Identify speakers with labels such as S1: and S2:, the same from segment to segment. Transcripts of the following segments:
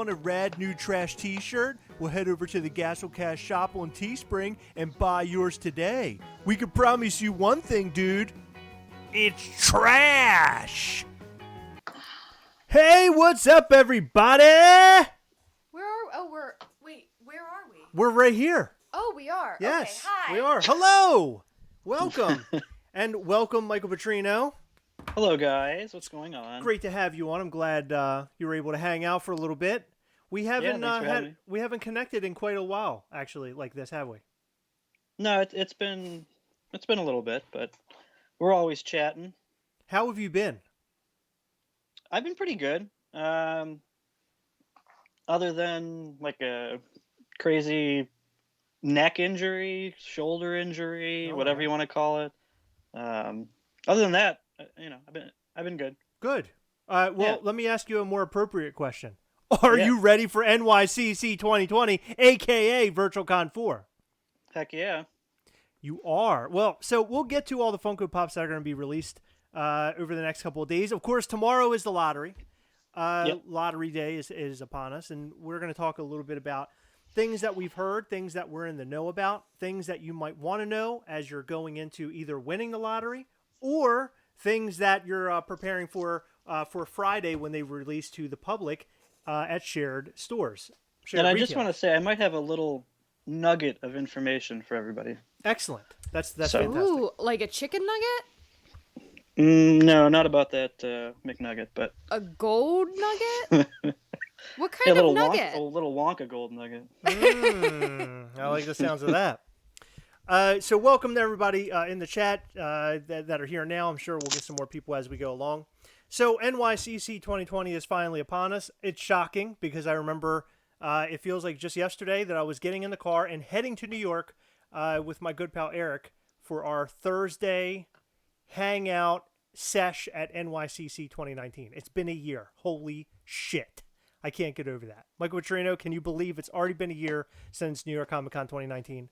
S1: want a rad new trash t-shirt? Well, head over to the Gastlecast shop on Teespring and buy yours today. We can promise you one thing, dude. It's trash! Hey, what's up, everybody?
S2: Where are we?
S1: We're right here.
S2: Oh, we are.
S1: Yes,
S2: okay, hi.
S1: we are. Hello! Welcome. And welcome, Michael Petrino.
S3: Hello, guys. What's going on?
S1: Great to have you on. I'm glad you were able to hang out for a little bit. We haven't we haven't connected in quite a while, actually, like this, have we?
S3: No, it's been a little bit, but we're always chatting.
S1: How have you been?
S3: I've been pretty good. Other than like a crazy neck injury, shoulder injury, whatever you want to call it. Other than that, I've been good.
S1: Good. Let me ask you a more appropriate question. Are you ready for NYCC 2020, aka VirtualCon 4?
S3: Heck yeah.
S1: You are. Well, so we'll get to all the Funko Pops that are going to be released over the next couple of days. Of course, tomorrow is the lottery. Lottery day is upon us, and we're going to talk a little bit about things that we've heard, things that we're in the know about, things that you might want to know as you're going into either winning the lottery or things that you're preparing for Friday when they release to the public at shared stores.
S3: And I just want to say I might have a little nugget of information for everybody.
S1: Excellent. That's fantastic.
S2: Ooh, like a chicken nugget?
S3: No, not about that McNugget, but
S2: a gold nugget? What kind of nugget?
S3: A little Wonka gold nugget.
S1: I like the sounds of that. So welcome to everybody in the chat that are here now. I'm sure we'll get some more people as we go along. So NYCC 2020 is finally upon us. It's shocking because I remember it feels like just yesterday that I was getting in the car and heading to New York with my good pal Eric for our Thursday hangout sesh at NYCC 2019. It's been a year. Holy shit. I can't get over that. Michael Petrino, can you believe it's already been a year since New York Comic Con 2019?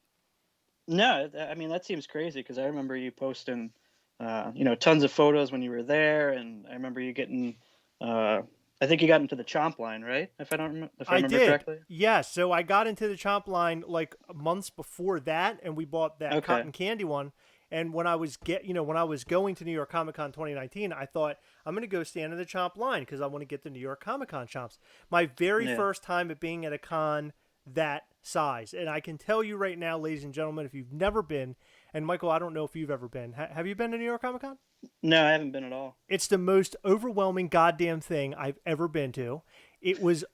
S3: No, I mean, that seems crazy because I remember you posting, tons of photos when you were there, and I remember you getting, I think you got into the Chomp line, right? If I remember correctly.
S1: Yeah, so I got into the Chomp line like months before that, and we bought that cotton candy one. And when I was going to New York Comic Con 2019, I thought I'm going to go stand in the Chomp line because I want to get the New York Comic Con chomps. My very first time at being at a con that size. And I can tell you right now, ladies and gentlemen, if you've never been, and Michael, I don't know if you've ever been. Have you been to New York Comic Con?
S3: No, I haven't been at all.
S1: It's the most overwhelming goddamn thing I've ever been to.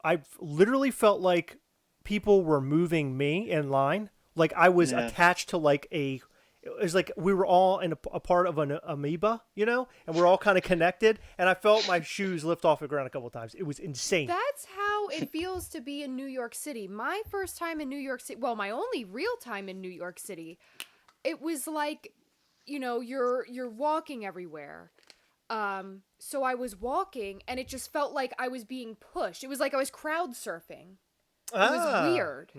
S1: I've literally felt like people were moving me in line. Like I was attached to it was like we were all in a part of an amoeba, and we're all kind of connected. And I felt my shoes lift off the ground a couple of times. It was insane.
S2: That's how it feels to be in New York City. My first time in New York City, well, my only real time in New York City, it was like, you're walking everywhere. So I was walking, and it just felt like I was being pushed. It was like I was crowd surfing. It was weird.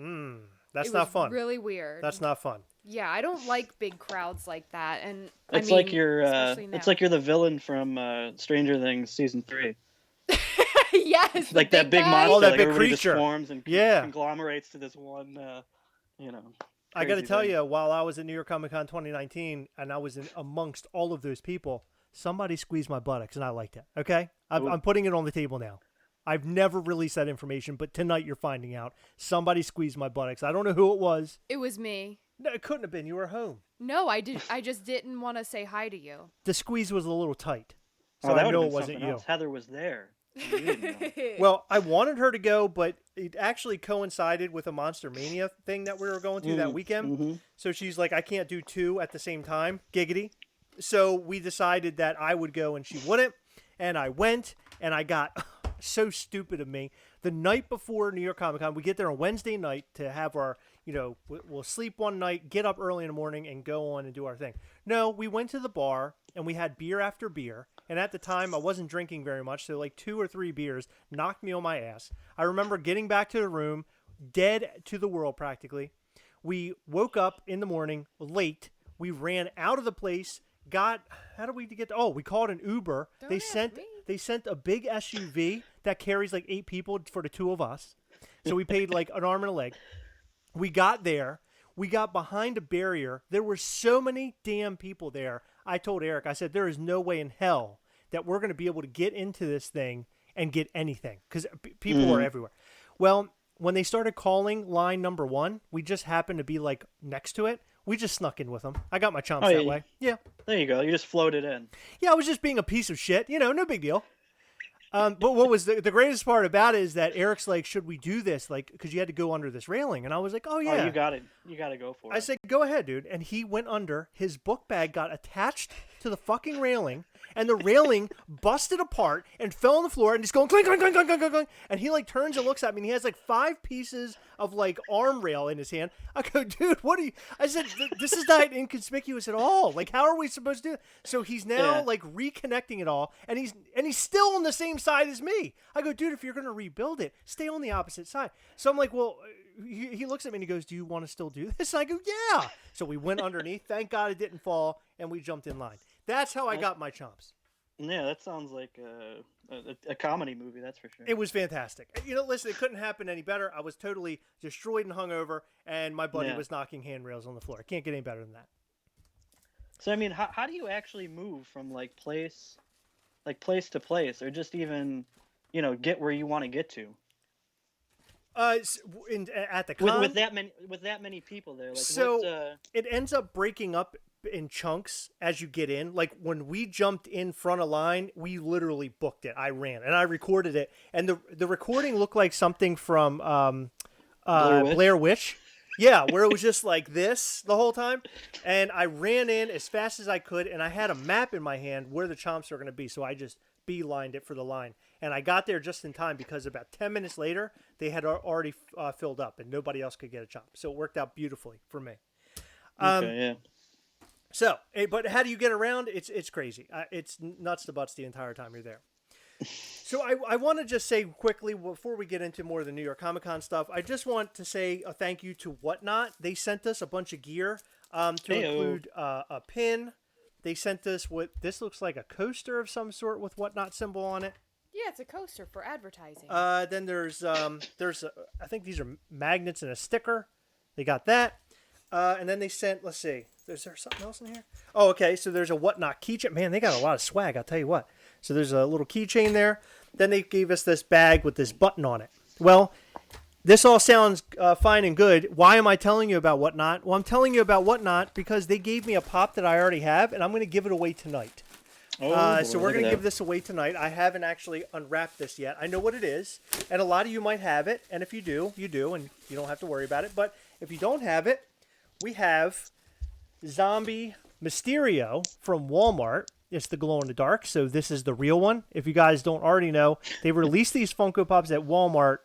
S1: That's not fun.
S2: Really weird.
S1: That's not fun.
S2: Yeah, I don't like big crowds like that, and
S3: it's like you're the villain from Stranger Things season 3.
S2: Yes,
S3: like that big monster,
S1: that
S3: like
S1: big
S3: everybody
S1: creature
S3: just forms and conglomerates to this one.
S1: I got to tell you, while I was at New York Comic Con 2019, and I was amongst all of those people, somebody squeezed my buttocks, and I liked it. Okay, I'm putting it on the table now. I've never released that information, but tonight you're finding out. Somebody squeezed my buttocks. I don't know who it was.
S2: It was me.
S1: No, it couldn't have been. You were home.
S2: No, I did. I just didn't want to say hi to you.
S1: The squeeze was a little tight, so
S3: that
S1: I know it wasn't you.
S3: Else. Heather was there.
S1: Well, I wanted her to go, but it actually coincided with a Monster Mania thing that we were going to that weekend.
S3: Mm-hmm.
S1: So she's like, I can't do two at the same time. Giggity. So we decided that I would go and she wouldn't. And I went, and I got so stupid of me. The night before New York Comic Con, we get there on Wednesday night to have our, we'll sleep one night, get up early in the morning, and go on and do our thing. No, we went to the bar, and we had beer after beer. And at the time, I wasn't drinking very much, so like 2 or 3 beers knocked me on my ass. I remember getting back to the room, dead to the world practically. We woke up in the morning late. We ran out of the place. How did we get? We called an Uber. They sent a big SUV that carries like 8 people for the 2 of us. So we paid like an arm and a leg. We got there. We got behind a barrier. There were so many damn people there. I told Eric, I said, there is no way in hell that we're going to be able to get into this thing and get anything because people are everywhere. Well, when they started calling line number 1, we just happened to be like next to it. We just snuck in with them. I got my chomps that way. Yeah.
S3: There you go. You just floated in.
S1: Yeah, I was just being a piece of shit. No big deal. But what was the greatest part about it is that Eric's like, should we do this? Like, because you had to go under this railing. And I was like, oh, yeah.
S3: Oh, you got it. You got to go for it.
S1: I said, go ahead, dude. And he went under. His book bag got attached to the fucking railing. And the railing busted apart and fell on the floor and just going clink, clink, clink, clink, clink, clink. And he like turns and looks at me and he has like 5 pieces of like arm rail in his hand. I go, dude, what are you? I said, this is not inconspicuous at all. Like, how are we supposed to do it? So he's now like reconnecting it all. And he's still on the same side as me. I go, dude, if you're going to rebuild it, stay on the opposite side. So I'm like, well, he looks at me and he goes, do you want to still do this? And I go, yeah. So we went underneath. Thank God it didn't fall. And we jumped in line. That's how I got my chomps.
S3: Yeah, that sounds like a comedy movie, that's for sure.
S1: It was fantastic. Listen, it couldn't happen any better. I was totally destroyed and hungover, and my buddy was knocking handrails on the floor. I can't get any better than that.
S3: So, I mean, how do you actually move from, place to place, or just even, get where you want to get to?
S1: At the con?
S3: With that many people there.
S1: It ends up breaking up in chunks as you get in. Like when we jumped in front of line, we literally booked it. I ran and I recorded it, and the recording looked like something from Blair Witch. Yeah, where it was just like this the whole time. And I ran in as fast as I could, and I had a map in my hand where the chomps are going to be, so I just beelined it for the line. And I got there just in time because about 10 minutes later, they had already filled up, and nobody else could get a chomp. So it worked out beautifully for me.
S3: Okay, yeah.
S1: So, but how do you get around? It's crazy. It's nuts to butts the entire time you're there. So I want to just say quickly, before we get into more of the New York Comic Con stuff, I just want to say a thank you to Whatnot. They sent us a bunch of gear to include a pin. They sent us what this looks like, a coaster of some sort with Whatnot symbol on it.
S2: Yeah, it's a coaster for advertising.
S1: Then there's I think these are magnets and a sticker. They got that. And then they sent, let's see, is there something else in here? Oh, okay. So there's a Whatnot keychain. Man, they got a lot of swag, I'll tell you what. So there's a little keychain there. Then they gave us this bag with this button on it. Well, this all sounds fine and good. Why am I telling you about Whatnot? Well, I'm telling you about Whatnot because they gave me a pop that I already have, and I'm going to give it away tonight. So we're going to give this away tonight. I haven't actually unwrapped this yet. I know what it is, and a lot of you might have it. And if you do, you do, and you don't have to worry about it. But if you don't have it, we have Zombie Mysterio from Walmart. It's the glow-in-the-dark, so this is the real one. If you guys don't already know, they released these Funko Pops at Walmart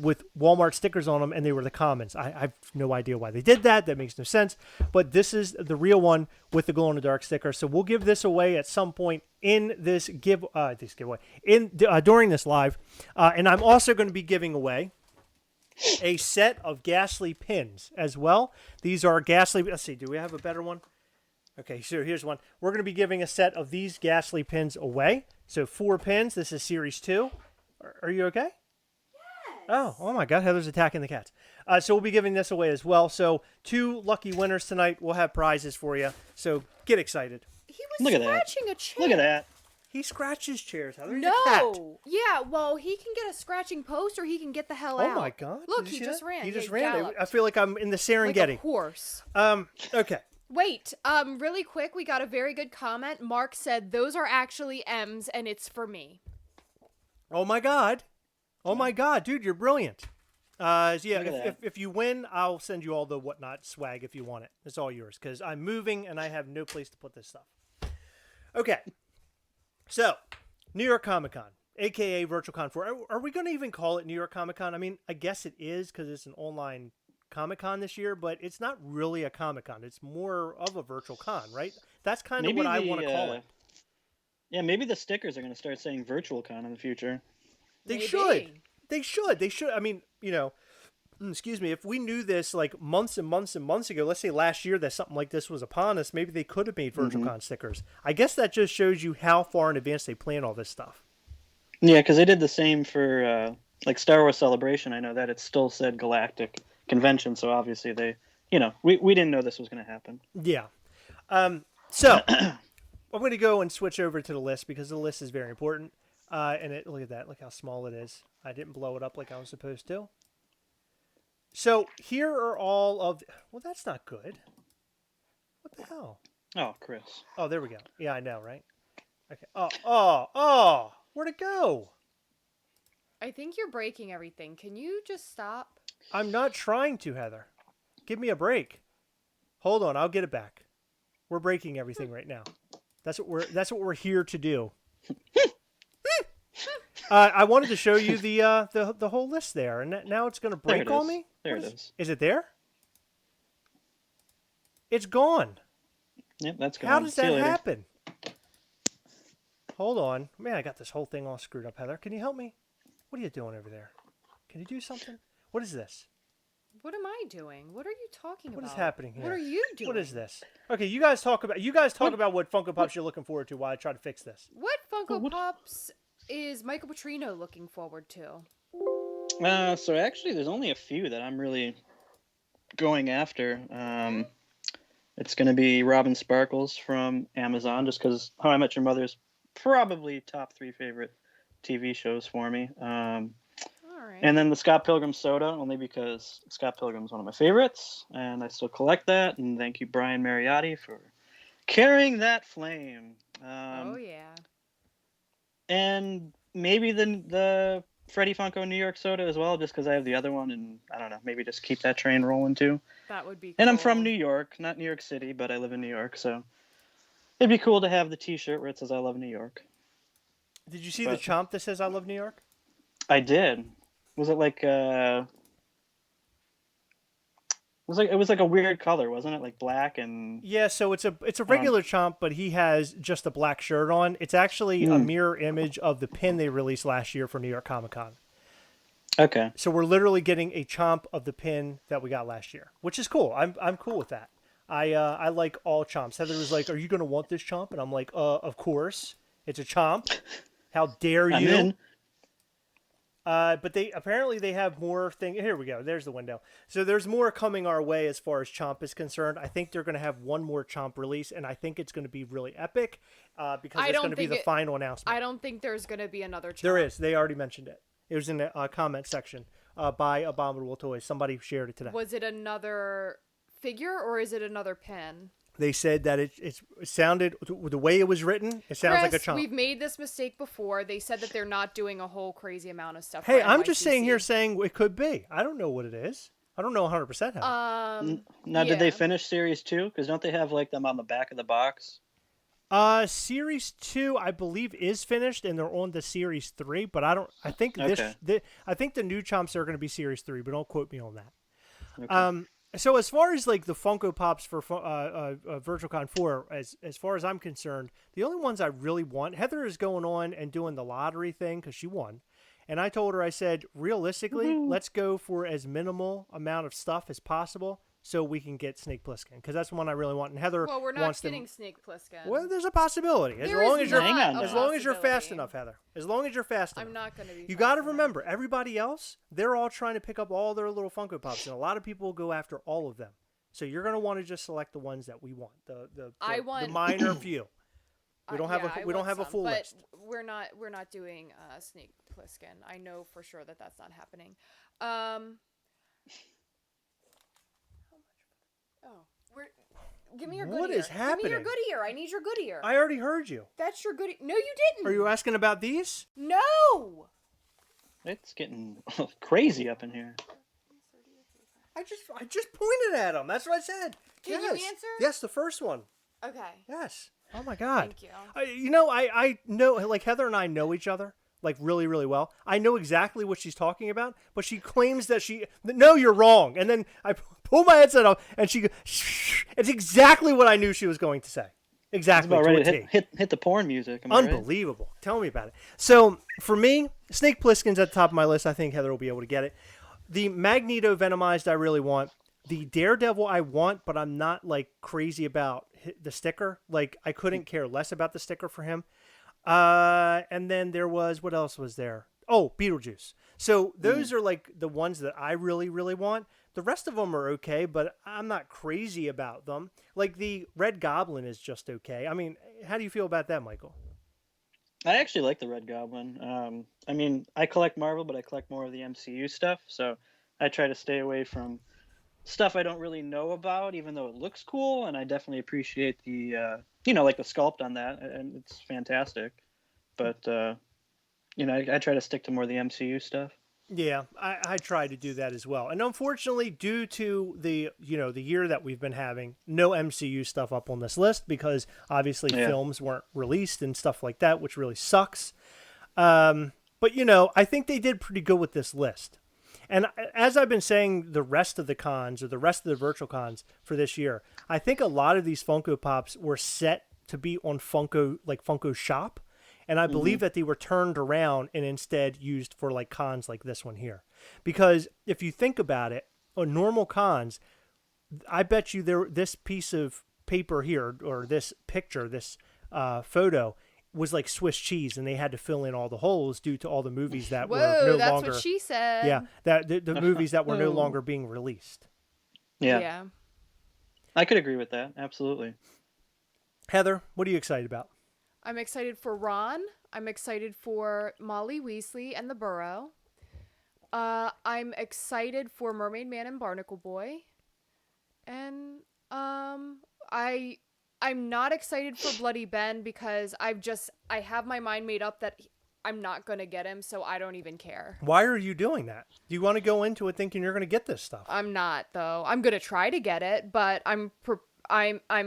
S1: with Walmart stickers on them, and they were the commons. I have no idea why they did that. That makes no sense. But this is the real one with the glow-in-the-dark sticker. So we'll give this away at some point in this giveaway, during this live. And I'm also going to be giving away a set of Ghastly pins as well. These are Ghastly. Let's see. Do we have a better one? Okay, so here's one. We're going to be giving a set of these Ghastly pins away. So 4 pins. This is Series 2. Are you okay? Yes. Oh my God. Heather's attacking the cats. So we'll be giving this away as well. So 2 lucky winners tonight. We'll have prizes for you. So get excited.
S2: He was scratching a chair.
S3: Look at that.
S1: He scratches chairs. Heather.
S2: No. Yeah, well, he can get a scratching post or he can get the hell out.
S1: Oh my God.
S2: Look, he just ran.
S1: He just ran. I feel like I'm in the Serengeti.
S2: Like a horse.
S1: Okay.
S2: Wait, really quick, we got a very good comment. Mark said, those are actually M's and it's for me.
S1: Oh my God. Oh my God, dude, you're brilliant. If you win, I'll send you all the Whatnot swag if you want it. It's all yours because I'm moving and I have no place to put this stuff. Okay. So, New York Comic Con, aka Virtual Con 4. Are we going to even call it New York Comic Con? I mean, I guess it is because it's an online Comic Con this year, but it's not really a Comic Con. It's more of a virtual con, right? That's kind of what I want to call it.
S3: Yeah, maybe the stickers are going to start saying Virtual Con in the future.
S1: They should. I mean, excuse me, if we knew this like months and months and months ago, let's say last year that something like this was upon us, maybe they could have made Virtual Con stickers. I guess that just shows you how far in advance they plan all this stuff.
S3: Yeah, because they did the same for like Star Wars Celebration. I know that it still said Galactic Convention, so obviously they, we didn't know this was going to happen.
S1: Yeah. So I'm going to go and switch over to the list because the list is very important. Look at that. Look how small it is. I didn't blow it up like I was supposed to. So here are all of. Well, that's not good. What the hell?
S3: Oh, Chris.
S1: Oh, there we go. Yeah, I know, right? Okay. Oh! Where'd it go?
S2: I think you're breaking everything. Can you just stop?
S1: I'm not trying to, Heather. Give me a break. Hold on, I'll get it back. We're breaking everything right now. That's what we're here to do. I wanted to show you the whole list there, and now it's going to break on me.
S3: There it is.
S1: Is it there? It's gone.
S3: Yep, that's gone.
S1: How does that happen? Hold on. Man, I got this whole thing all screwed up, Heather. Can you help me? What are you doing over there? Can you do something? What is this?
S2: What am I doing? What are you talking about?
S1: What is happening here?
S2: What are you doing?
S1: What is this? Okay, you guys talk about what Funko Pops you're looking forward to while I try to fix this.
S2: What Funko Pops is Michael Petrino looking forward to?
S3: So actually, there's only a few that I'm really going after. It's going to be Robin Sparkles from Amazon, just because How I Met Your Mother is probably top 3 favorite TV shows for me.
S2: All right.
S3: And then the Scott Pilgrim soda, only because Scott Pilgrim's one of my favorites, and I still collect that. And thank you, Brian Mariotti, for carrying that flame.
S2: Oh yeah.
S3: And maybe the Freddie Funko New York soda as well, just because I have the other one, and I don't know, maybe just keep that train rolling too.
S2: That would be cool.
S3: And I'm from New York, not New York City, but I live in New York, so it'd be cool to have the T-shirt where it says "I love New York."
S1: Did you see the chomp that says "I love New York"?
S3: I did. Was it like it was like a weird color, wasn't it? Like black and
S1: Yeah, so it's a regular chomp, but he has just a black shirt on. It's actually a mirror image of the pin they released last year for New York Comic Con.
S3: Okay.
S1: So we're literally getting a chomp of the pin that we got last year, which is cool. I'm cool with that. I like all chomps. Heather was like, "Are you going to want this chomp?" And I'm like, of course. It's a chomp. How dare you?"
S3: I'm in.
S1: But they have more thing. Here we go. There's the window. So there's more coming our way as far as Chomp is concerned. I think they're going to have one more Chomp release, and I think it's going to be really epic because it's going to be the final announcement.
S2: I don't think there's going to be another Chomp.
S1: There is. They already mentioned it. It was in the comment section by Abominable Toys. Somebody shared it today.
S2: Was it another figure or is it another pin?
S1: They said that it sounded, the way it was written, it sounds like a Chomp.
S2: We've made this mistake before. They said that they're not doing a whole crazy amount of stuff.
S1: Hey, I'm just saying it could be. I don't know what it is. I don't know 100% how.
S3: Now, did they finish Series 2? Because don't they have like them on the back of the box?
S1: Series 2, I believe, is finished, and they're on to Series 3. But I think I think the new Chomps are going to be Series 3, but don't quote me on that.
S3: Okay.
S1: So as far as like the Funko Pops for VirtualCon 4, as far as I'm concerned, the only ones I really want, Heather is going on and doing the lottery thing because she won. And I told her, I said, realistically, let's go for as minimal amount of stuff as possible so we can get Snake Plissken, because that's the one I really want. And Heather
S2: we're not
S1: wants
S2: getting Snake Plissken.
S1: Well, there's a possibility. As long as you're fast enough, Heather. As long as you're fast enough.
S2: I'm not going to be.
S1: You got to remember, everybody else, they're all trying to pick up all their little Funko Pops, and a lot of people will go after all of them. So you're going to want to just select the ones that we want, the minor few. We don't have a full list.
S2: We're not doing Snake Plissken. I know for sure that that's not happening. Give me your good
S1: What
S2: ear.
S1: is happening?
S2: Give me your good ear. I need your good ear.
S1: I already heard you.
S2: That's your good ear. No, you didn't.
S1: Are you asking about these?
S2: No.
S3: It's getting crazy up in here.
S1: I just pointed at them. That's what I said.
S2: Can you answer?
S1: Yes, the first one.
S2: Okay.
S1: Yes. Oh my God.
S2: Thank you.
S1: I know, like Heather and I know each other like really, really well. I know exactly what she's talking about, but she claims that no, you're wrong. And then I pull my headset off and she goes, it's exactly what I knew she was going to say. Exactly.
S3: About ready to hit the porn music.
S1: Unbelievable. Right? Tell me about it. So for me, Snake Plissken's at the top of my list. I think Heather will be able to get it. The Magneto Venomized I really want. The Daredevil I want, but I'm not like crazy about the sticker. Like I couldn't care less about the sticker for him. And then there was, what else was there? Oh, Beetlejuice. So those are like the ones that I really, really want. The rest of them are okay, but I'm not crazy about them. Like the Red Goblin is just okay. I mean, how do you feel about that, Michael?
S3: I actually like the Red Goblin. I mean, I collect Marvel, but I collect more of the MCU stuff, so I try to stay away from stuff I don't really know about, even though it looks cool, and I definitely appreciate the, like the sculpt on that, and it's fantastic. But, I try to stick to more of the MCU stuff.
S1: Yeah, I try to do that as well. And unfortunately, due to the year that we've been having, no MCU stuff up on this list because obviously films weren't released and stuff like that, which really sucks. But I think they did pretty good with this list. And as I've been saying, the rest of the cons or the rest of the virtual cons for this year, I think a lot of these Funko Pops were set to be on Funko Shop. And I believe that they were turned around and instead used for like cons like this one here. Because if you think about it, on normal cons, I bet you this piece of paper here or this picture, this photo was like Swiss cheese, and they had to fill in all the holes due to all the movies that were no
S2: that's
S1: longer.
S2: what she said.
S1: Yeah, that the movies that were no longer being released.
S3: Yeah. I could agree with that. Absolutely.
S1: Heather, what are you excited about?
S2: I'm excited for Ron. I'm excited for Molly Weasley and the Burrow. I'm excited for Mermaid Man and Barnacle Boy. And I'm not excited for Bloody Ben because I have my mind made up that I'm not going to get him, so I don't even care.
S1: Why are you doing that? Do you want to go into it thinking you're going to get this stuff?
S2: I'm not, though. I'm going to try to get it, but I'm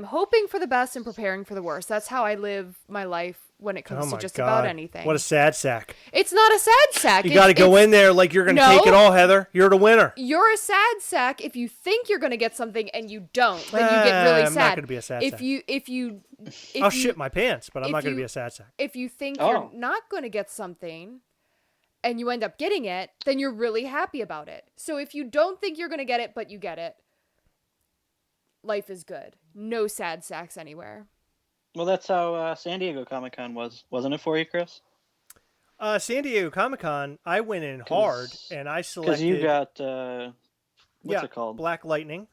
S2: hoping for the best and preparing for the worst. That's how I live my life when it comes to just about anything.
S1: What a sad sack.
S2: It's not a sad sack.
S1: You got to go in there like you're going to take it all, Heather. You're the winner.
S2: You're a sad sack if you think you're going to get something and you don't. Then you get really sad.
S1: I'm not going to be a sad sack. I'll shit my pants, but I'm not going to be a sad sack.
S2: If you think you're not going to get something and you end up getting it, then you're really happy about it. So if you don't think you're going to get it, but you get it, life is good. No sad sacks anywhere.
S3: Well, that's how San Diego Comic-Con was, wasn't it for you, Chris?
S1: San Diego Comic-Con, I went in hard, and I selected...
S3: Because you got, what's it called?
S1: Black Lightning.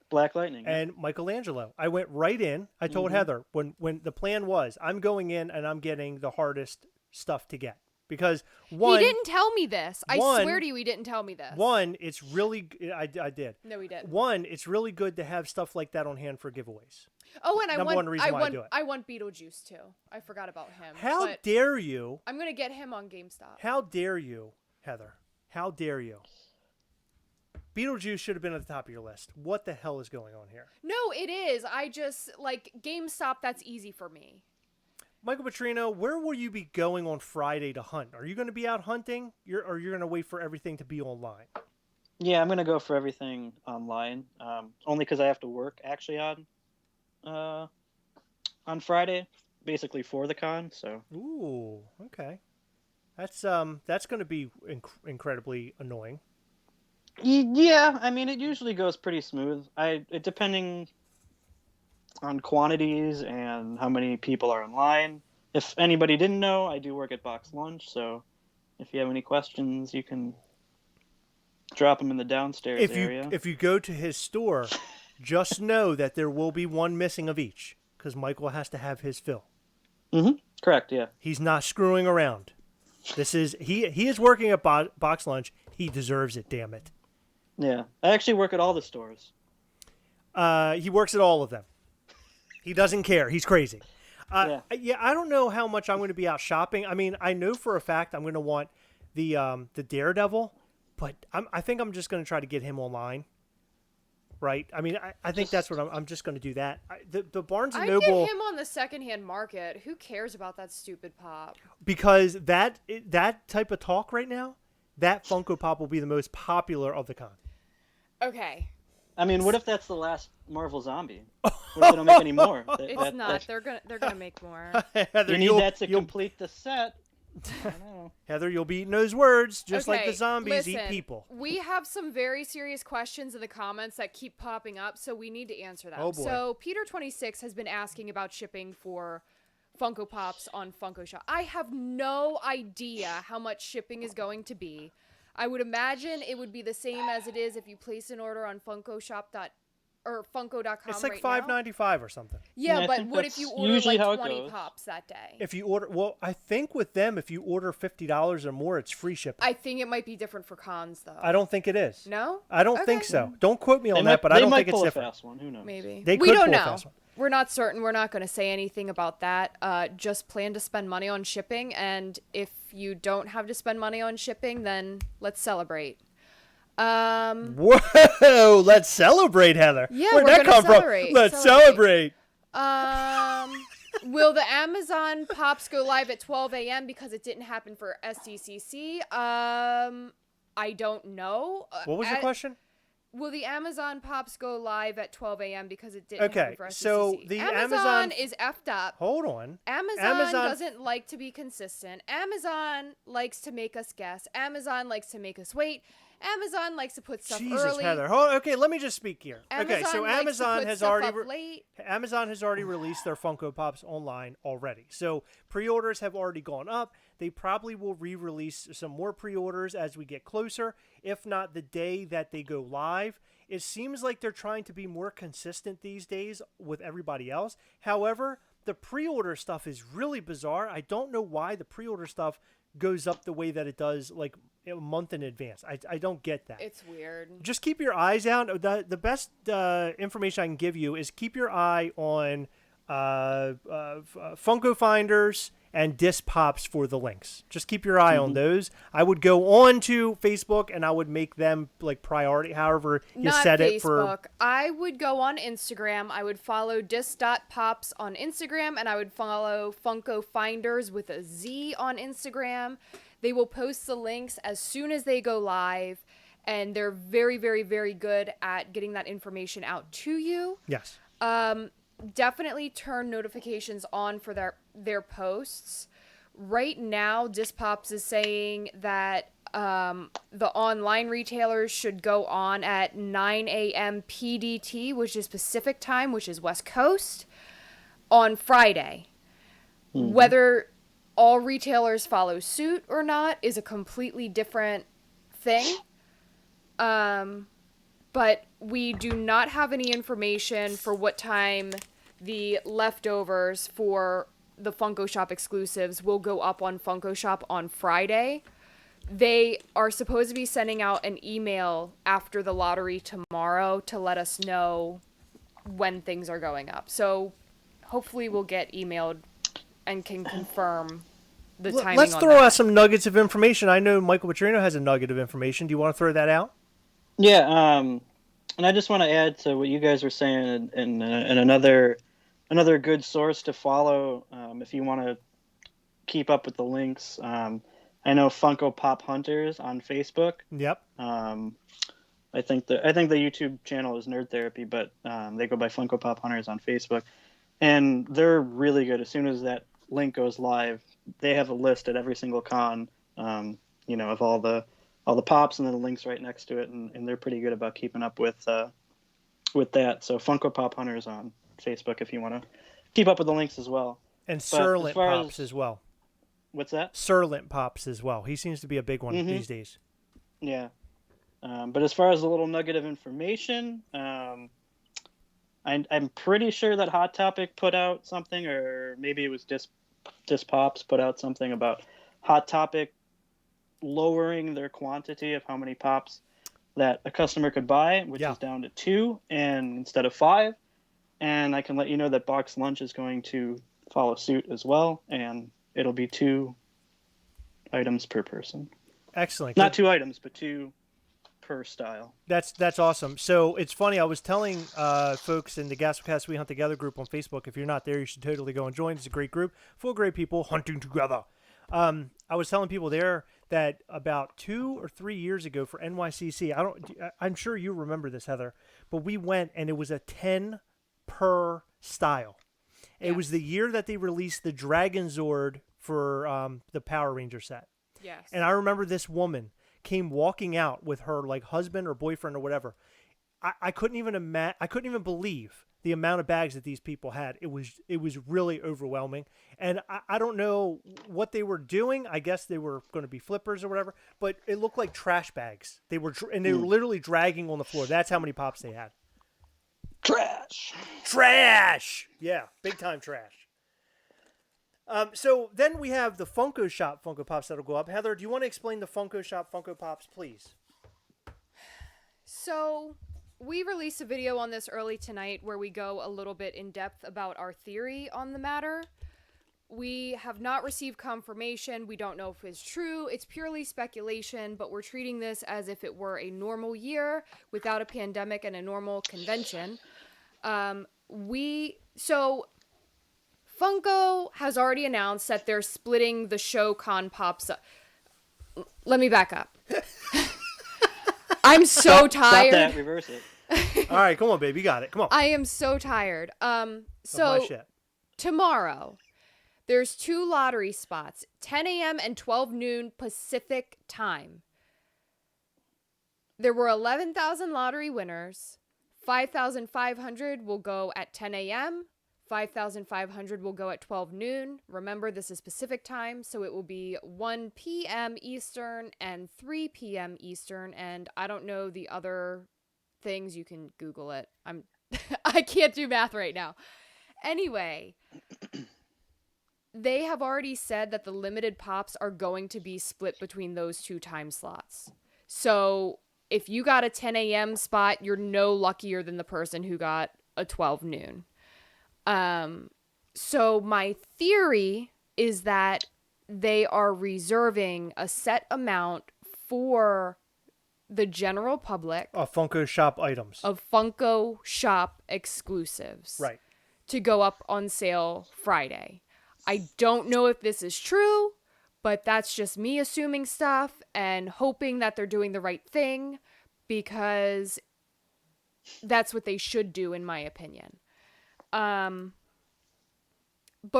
S3: Black Lightning.
S1: And Michelangelo. I went right in. I told Heather, when the plan was, I'm going in and I'm getting the hardest stuff to get. Because one...
S2: He didn't tell me this. I swear to you, he didn't tell me this.
S1: One, it's really... I did.
S2: No, he didn't.
S1: One, it's really good to have stuff like that on hand for giveaways.
S2: Oh, and I
S1: want
S2: Beetlejuice, too. I forgot about him.
S1: How dare you...
S2: I'm going to get him on GameStop.
S1: How dare you, Heather? How dare you? Beetlejuice should have been at the top of your list. What the hell is going on here?
S2: No, it is. I just, GameStop, that's easy for me.
S1: Michael Petrino, where will you be going on Friday to hunt? Are you going to be out hunting, or you're going to wait for everything to be online?
S3: Yeah, I'm going to go for everything online, only because I have to work, actually, on Friday, basically for the con, so...
S1: Ooh, okay. That's going to be incredibly annoying.
S3: Yeah, I mean, it usually goes pretty smooth. Depending on quantities and how many people are in line. If anybody didn't know, I do work at Box Lunch, so if you have any questions, you can drop them in the downstairs area.
S1: If you go to his store, just know that there will be one missing of each, because Michael has to have his fill.
S3: Mm-hmm. Correct, yeah.
S1: He's not screwing around. He is working at Box Lunch. He deserves it, damn it.
S3: Yeah. I actually work at all the stores.
S1: He works at all of them. He doesn't care. He's crazy.
S3: Yeah,
S1: I don't know how much I'm going to be out shopping. I mean, I know for a fact I'm going to want the Daredevil, but I think I'm just going to try to get him online. Right? I mean, I think that's what I'm just going to do that. The Barnes & Noble...
S2: I'd get him on the secondhand market. Who cares about that stupid pop?
S1: Because that type of talk right now, that Funko Pop will be the most popular of the con.
S2: Okay.
S3: I mean, what if that's the last Marvel Zombie? What if they don't make any more?
S2: It's not. They're gonna make more.
S1: Heather,
S3: you need that to complete the set. I don't know.
S1: Heather, you'll be eating those words just like
S2: Okay,
S1: the zombies
S2: listen,
S1: eat people.
S2: We have some very serious questions in the comments that keep popping up, so we need to answer them.
S1: Oh boy.
S2: So Peter26 has been asking about shipping for Funko Pops on Funko Shop. I have no idea how much shipping is going to be. I would imagine it would be the same as it is if you place an order on or Funko.com.
S1: It's like
S2: right now.
S1: $5.95 or something.
S2: Yeah,
S3: I
S2: but
S3: think
S2: what if
S3: that's
S2: you order
S3: usually
S2: like
S3: how it
S2: 20
S3: goes.
S2: pops that day?
S1: If you order, well, I think with them, if you order $50 or more, it's free shipping.
S2: I think it might be different for cons though.
S1: I don't think it is.
S2: No?
S1: I don't think
S2: Okay.
S1: so. Don't quote me
S3: They
S1: on
S3: might,
S1: that, but I don't
S3: might
S1: think it's
S3: pull
S1: different.
S3: a fast one. Who knows?
S2: Maybe.
S1: They
S2: We
S1: could
S2: don't
S1: pull a
S2: know.
S1: fast one.
S2: We're not certain. We're not going to say anything about that. Just plan to spend money on shipping, and if you don't have to spend money on shipping, then let's celebrate.
S1: Whoa! Let's celebrate, Heather.
S2: Yeah,
S1: Where'd
S2: we're
S1: that
S2: gonna
S1: come
S2: celebrate.
S1: from? Let's celebrate.
S2: Will the Amazon Pops go live at 12 a.m. because it didn't happen for SDCC? I don't know.
S1: What was your question?
S2: Will the Amazon Pops go live at 12 a.m. because it didn't happen for SDCC?
S1: So the
S2: Amazon is effed up.
S1: Hold on.
S2: Amazon doesn't like to be consistent. Amazon likes to make us guess. Amazon likes to make us wait. Amazon likes to put stuff
S1: Jesus,
S2: early.
S1: Heather. Okay, let me just speak here. Okay, so
S2: Amazon likes to put stuff up late.
S1: Amazon has already released their Funko Pops online already. So pre-orders have already gone up. They probably will re-release some more pre-orders as we get closer, if not the day that they go live. It seems like they're trying to be more consistent these days with everybody else. However, the pre-order stuff is really bizarre. I don't know why the pre-order stuff goes up the way that it does, like a month in advance. I don't get that.
S2: It's weird.
S1: Just keep your eyes out. The best information I can give you is keep your eye on Funko Finders and Disc Pops for the links. Just keep your eye on those. I would go on to Facebook and I would make them like priority, however you
S2: Not
S1: set
S2: Facebook.
S1: it for.
S2: I would go on Instagram. I would follow disc.pops on Instagram, and I would follow Funko Finders with a Z on Instagram. They will post the links as soon as they go live, and they're very, very, very good at getting that information out to you.
S1: Yes.
S2: Definitely turn notifications on for their posts. Right now, Dispops is saying that the online retailers should go on at 9 a.m. PDT, which is Pacific time, which is West Coast, on Friday. Mm-hmm. Whether all retailers follow suit or not is a completely different thing. But we do not have any information for what time the leftovers for the Funko Shop exclusives will go up on Funko Shop on Friday. They are supposed to be sending out an email after the lottery tomorrow to let us know when things are going up. So hopefully we'll get emailed and can confirm the timing.
S1: Let's
S2: on
S1: throw
S2: that.
S1: out some nuggets of information. I know Michael Petrino has a nugget of information. Do you want to throw that out?
S3: Yeah, and I just want to add to what you guys were saying, and another good source to follow if you want to keep up with the links. I know Funko Pop Hunters on Facebook.
S1: Yep.
S3: I think the YouTube channel is Nerd Therapy, but they go by Funko Pop Hunters on Facebook, and they're really good. As soon as that link goes live, they have a list at every single con, of all the pops and then the links right next to it, and they're pretty good about keeping up with that. So Funko Pop Hunters on Facebook if you want to keep up with the links as well.
S1: And Surlint Pops as well.
S3: What's that?
S1: Surlint Pops as well. He seems to be a big one these days.
S3: Yeah. But as far as a little nugget of information, I'm pretty sure that Hot Topic put out something, or maybe it was Disc Pops put out something about Hot Topic lowering their quantity of how many pops that a customer could buy, which is down to 2 and instead of 5. And I can let you know that Box Lunch is going to follow suit as well, and it'll be 2 items per person.
S1: Excellent.
S3: Not 2 items, but 2 per style.
S1: That's awesome. So it's funny. I was telling folks in the Gastlecast We Hunt Together group on Facebook, if you're not there, you should totally go and join. It's a great group full of great people hunting together. I was telling people there that about 2 or 3 years ago for NYCC, I'm sure you remember this, Heather, but we went and it was a 10 per style. It was the year that they released the Dragon Zord for the Power Ranger set.
S2: Yes.
S1: And I remember this woman came walking out with her like husband or boyfriend or whatever. I couldn't even believe the amount of bags that these people had. It was really overwhelming. And I don't know what they were doing. I guess they were going to be flippers or whatever, but it looked like trash bags. They were literally dragging on the floor. That's how many pops they had. Trash. Yeah, big time trash. So then we have the Funko Shop Funko Pops that'll go up. Heather, do you want to explain the Funko Shop Funko Pops, please?
S2: So we released a video on this early tonight where we go a little bit in depth about our theory on the matter. We have not received confirmation. We don't know if it's true. It's purely speculation, but we're treating this as if it were a normal year without a pandemic and a normal convention. Funko has already announced that they're splitting the ShowCon Pops up. Let me back up. I'm so tired.
S3: Stop that, reverse it.
S1: All right, come on, baby. You got it. Come on.
S2: I am so tired.
S1: Of my shit.
S2: Tomorrow, there's 2 lottery spots, 10 a.m. and 12 noon Pacific time. There were 11,000 lottery winners. 5,500 will go at 10 a.m. 5,500 will go at 12 noon. Remember, this is Pacific time, so it will be 1 p.m. Eastern and 3 p.m. Eastern. And I don't know the other things. You can Google it. I can't do math right now. Anyway, they have already said that the limited pops are going to be split between those 2 time slots. So if you got a 10 a.m. spot, you're no luckier than the person who got a 12 noon. So my theory is that they are reserving a set amount for the general public
S1: Of Funko Shop items.
S2: of Funko Shop exclusives.
S1: Right.
S2: To go up on sale Friday. I don't know if this is true, but that's just me assuming stuff and hoping that they're doing the right thing because that's what they should do in my opinion. But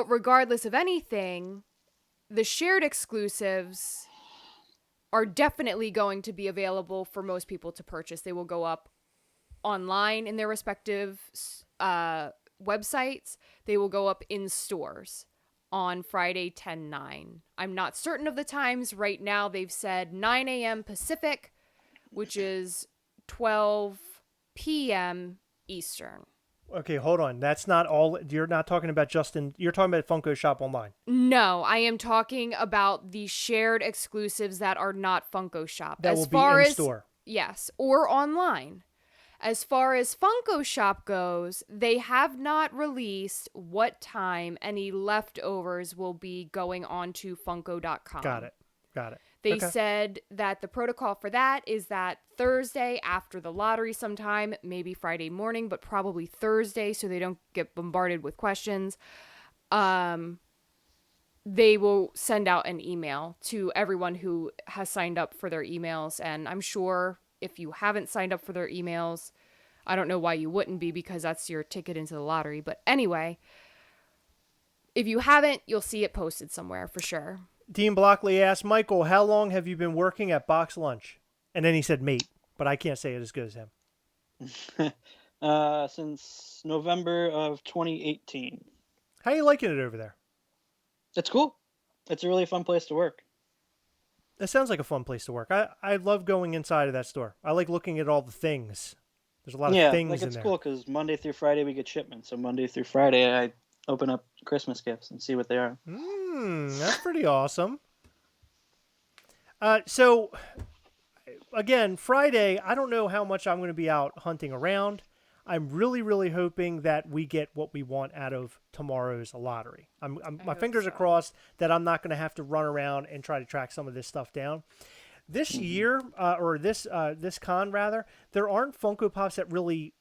S2: regardless of anything, the shared exclusives are definitely going to be available for most people to purchase. They will go up online in their respective websites. They will go up in stores on Friday 10/9. I'm not certain of the times. Right now they've said 9 a.m. Pacific, which is 12 p.m. Eastern.
S1: Okay, hold on. That's not all. You're not talking about you're talking about Funko Shop Online.
S2: No, I am talking about the shared exclusives that are not Funko Shop.
S1: That will be in store.
S2: Yes, or online. As far as Funko Shop goes, they have not released what time any leftovers will be going on to Funko.com.
S1: Got it.
S2: They
S1: Okay.
S2: said that the protocol for that is that Thursday after the lottery sometime, maybe Friday morning, but probably Thursday so they don't get bombarded with questions. They will send out an email to everyone who has signed up for their emails. And I'm sure if you haven't signed up for their emails, I don't know why you wouldn't be because that's your ticket into the lottery. But anyway, if you haven't, you'll see it posted somewhere for sure.
S1: Dean Blockley asked, Michael, how long have you been working at Box Lunch? And then he said mate, but I can't say it as good as him.
S3: Since November of 2018.
S1: How are you liking it over there?
S3: It's cool. It's a really fun place to work.
S1: That sounds like a fun place to work. I love going inside of that store. I like looking at all the things. There's a lot of things in
S3: it's
S1: there.
S3: cool because Monday through Friday we get shipments. So Monday through Friday I open up Christmas gifts and see what they are.
S1: That's pretty awesome. So, again, Friday, I don't know how much I'm going to be out hunting around. I'm really, really hoping that we get what we want out of tomorrow's lottery. My fingers are crossed that I'm not going to have to run around and try to track some of this stuff down. This year, or this con rather, there aren't Funko Pops that really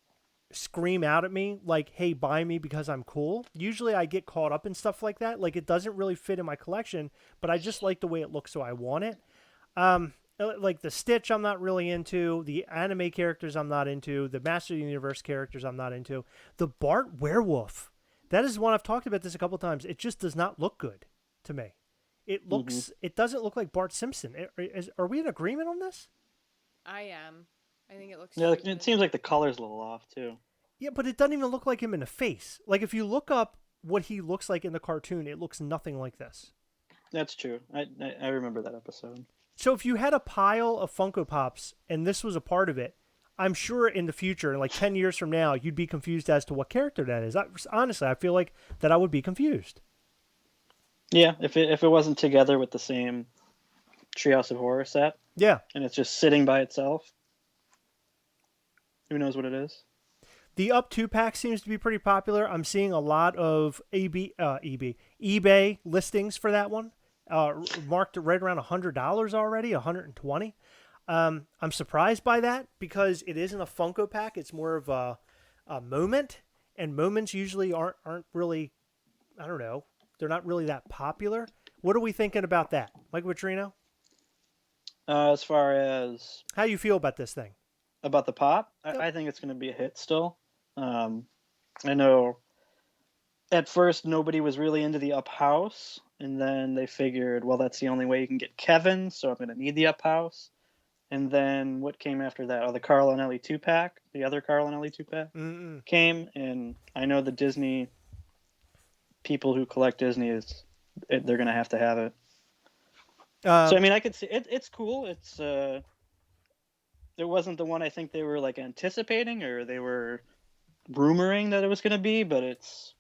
S1: scream out at me like, hey, buy me because I'm cool. Usually I get caught up in stuff like that. Like it doesn't really fit in my collection, but I just like the way it looks, so I want it. Like the Stitch I'm not really into. The anime characters I'm not into. The Master of the Universe characters I'm not into. The Bart Werewolf. That is one I've talked about this a couple times. It just does not look good to me. It looks. It doesn't look like Bart Simpson. Are we in agreement on this?
S2: I am. I think it looks
S3: Yeah,
S2: stupid.
S3: it seems like the color's a little off too.
S1: Yeah, but it doesn't even look like him in the face. Like, if you look up what he looks like in the cartoon, it looks nothing like this.
S3: That's true. I remember that episode.
S1: So if you had a pile of Funko Pops and this was a part of it, I'm sure in the future, in like 10 years from now, you'd be confused as to what character that is. Honestly, I feel like that I would be confused.
S3: Yeah, if it wasn't together with the same Treehouse of Horror set,
S1: Yeah.
S3: and it's just sitting by itself, who knows what it is?
S1: The Up 2-pack seems to be pretty popular. I'm seeing a lot of eBay listings for that one. Marked right around $100 already, $120. I'm surprised by that because it isn't a Funko pack. It's more of a moment, and moments usually aren't really, I don't know, they're not really that popular. What are we thinking about that, Mike Vitrino?
S3: As far as
S1: How do you feel about this thing?
S3: about the pop, I think it's going to be a hit still. I know at first nobody was really into the Up House, and then they figured, well, that's the only way you can get Kevin, so I'm going to need the Up House. And then what came after that? Oh, the Carl and Ellie 2-pack, the other Carl and Ellie 2-pack came, and I know the Disney people who collect Disney they're going to have it. So I mean, I could see it's cool. It wasn't the one I think they were like anticipating or they were rumoring that it was going to be, but it's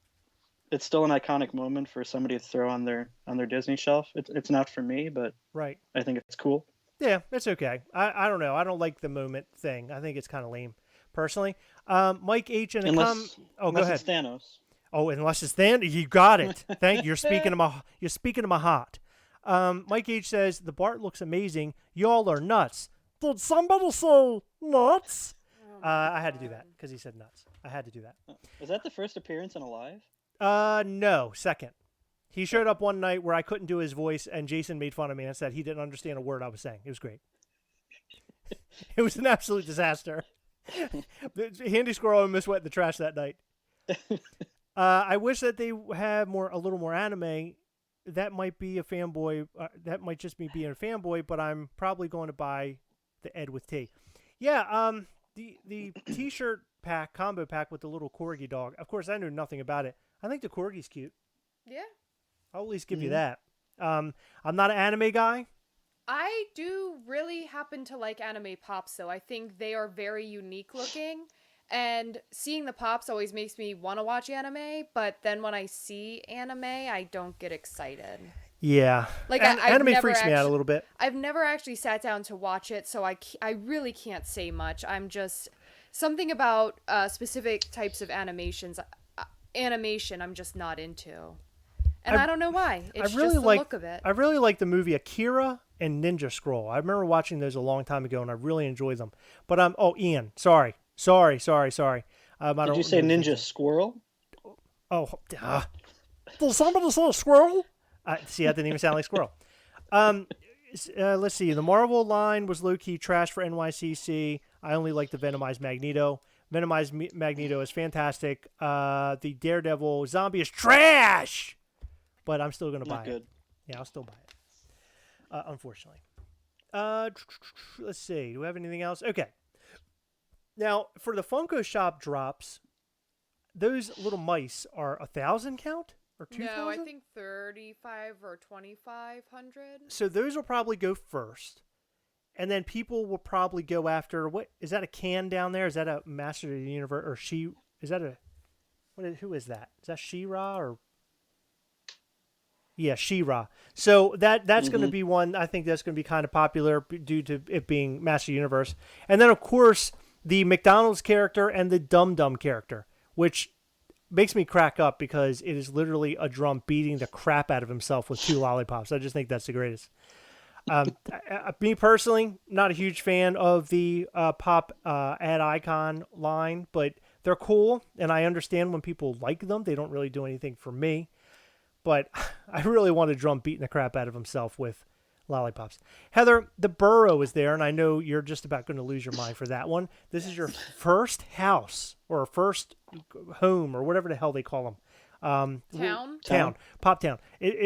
S3: still an iconic moment for somebody to throw on their Disney shelf. It's not for me, but
S1: right.
S3: I think it's cool.
S1: Yeah, it's okay. I don't know. I don't like the moment thing. I think it's kind of lame, personally. Mike H. and
S3: unless
S1: go ahead.
S3: It's Thanos.
S1: Oh, unless it's Thanos, you got it. You're speaking to my heart. Mike H. says the Bart looks amazing. Y'all are nuts. Did somebody say nuts? I had to do that because he said nuts. I had to do that.
S3: Was that the first appearance in Alive?
S1: No, second. He showed up one night where I couldn't do his voice, and Jason made fun of me and said he didn't understand a word I was saying. It was great. It was an absolute disaster. Handy Squirrel almost went in the trash that night. I wish that they had a little more anime. That might be a fanboy. That might just me being a fanboy, but I'm probably going to buy the Ed with T. Yeah, the T-shirt pack, combo pack with the little corgi dog. Of course, I knew nothing about it. I think the corgi's cute.
S2: Yeah.
S1: I'll at least give you that. I'm not an anime guy.
S2: I do really happen to like anime pops, though. I think they are very unique looking. And seeing the pops always makes me want to watch anime, but then when I see anime, I don't get excited.
S1: Yeah.
S2: Like
S1: anime freaks me out a little bit.
S2: I've never actually sat down to watch it, so I really can't say much. I'm just something about specific types of animation I'm just not into. And I don't know why. It's just the look of it.
S1: I really like the movie Akira and Ninja Scroll. I remember watching those a long time ago, and I really enjoyed them. But Ian, sorry. Did
S3: you say Ninja Squirrel?
S1: Oh, did somebody say squirrel? See, that didn't even sound like squirrel. Let's see. The Marvel line was low-key trash for NYCC. I only like the Venomized Magneto. Venomized Magneto is fantastic. The Daredevil zombie is trash, but I'm still going to buy it. Yeah, I'll still buy it. Unfortunately. Let's see. Do we have anything else? Okay. Now, for the Funko Shop drops, those little mice are 1,000 count or 2,000?
S2: No, I think 3,500 or 2,500.
S1: So those will probably go first. And then people will probably go after, what is that, a can down there? Is that a Master of the Universe or who is that? Is that She-Ra or? Yeah, She-Ra. So that's going to be one. I think that's going to be kind of popular due to it being Master of the Universe. And then of course the McDonald's character and the Dum Dum character, which makes me crack up because it is literally a drum beating the crap out of himself with 2 lollipops. I just think that's the greatest. Me personally, not a huge fan of the pop ad icon line, but they're cool, and I understand when people like them. They don't really do anything for me, but I really want a drum beating the crap out of himself with lollipops. Heather, the Burrow is there, and I know you're just about going to lose your mind for that one. This is your first house or first home or whatever the hell they call them.
S2: Town.
S1: Pop Town.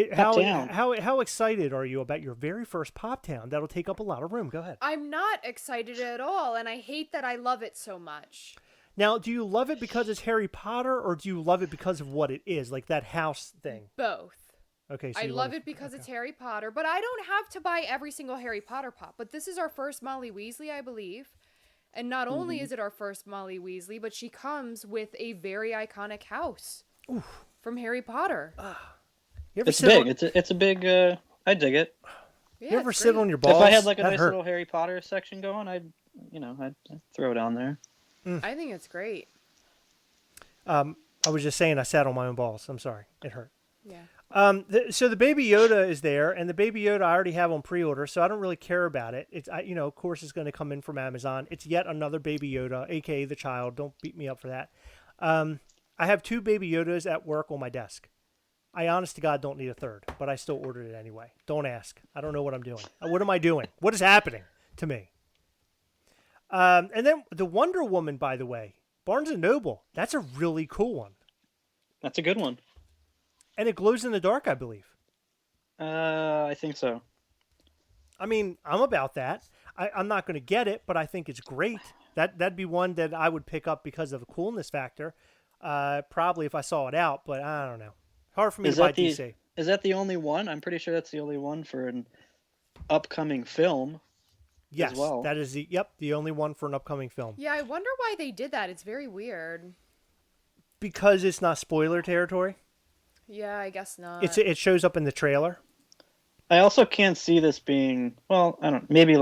S3: Town.
S1: How excited are you about your very first Pop Town? That'll take up a lot of room. Go ahead.
S2: I'm not excited at all, and I hate that I love it so much.
S1: Now, do you love it because it's Harry Potter, or do you love it because of what it is, like that house thing?
S2: Both.
S1: Okay, so
S2: I
S1: you
S2: love it because it's Harry Potter, but I don't have to buy every single Harry Potter pop. But this is our first Molly Weasley, I believe. And not only is it our first Molly Weasley, but she comes with a very iconic house from Harry Potter.
S1: You ever
S3: It's
S1: sit
S3: big.
S1: on,
S3: It's a big. I dig it.
S2: Yeah,
S1: you ever
S2: it's
S1: sit
S2: great.
S1: on your balls?
S3: If I had like a
S1: That
S3: nice
S1: hurt.
S3: little Harry Potter section going, I'd throw it on there.
S2: I think it's great.
S1: I was just saying I sat on my own balls. I'm sorry. It hurt.
S2: Yeah.
S1: So the Baby Yoda is there, and the Baby Yoda I already have on pre-order, so I don't really care about it. It's, of course, it's going to come in from Amazon. It's yet another Baby Yoda, aka the child. Don't beat me up for that. I have 2 Baby Yodas at work on my desk. I honest to God don't need a third, but I still ordered it anyway. Don't ask. I don't know what I'm doing. What am I doing? What is happening to me? And then the Wonder Woman, by the way, Barnes & Noble. That's a really cool one.
S3: That's a good one.
S1: And it glows in the dark, I believe.
S3: I think so.
S1: I mean, I'm about that. I'm not going to get it, but I think it's great. That'd be one that I would pick up because of the coolness factor. Probably if I saw it out, but I don't know. Hard for me to buy DC.
S3: Is that the only one? I'm pretty sure that's the only one for an upcoming film.
S1: Yes,
S3: as well.
S1: that is the only one for an upcoming film.
S2: Yeah, I wonder why they did that. It's very weird.
S1: Because it's not spoiler territory.
S2: Yeah, I guess not.
S1: It shows up in the trailer.
S3: I also can't see this being, well, I don't, maybe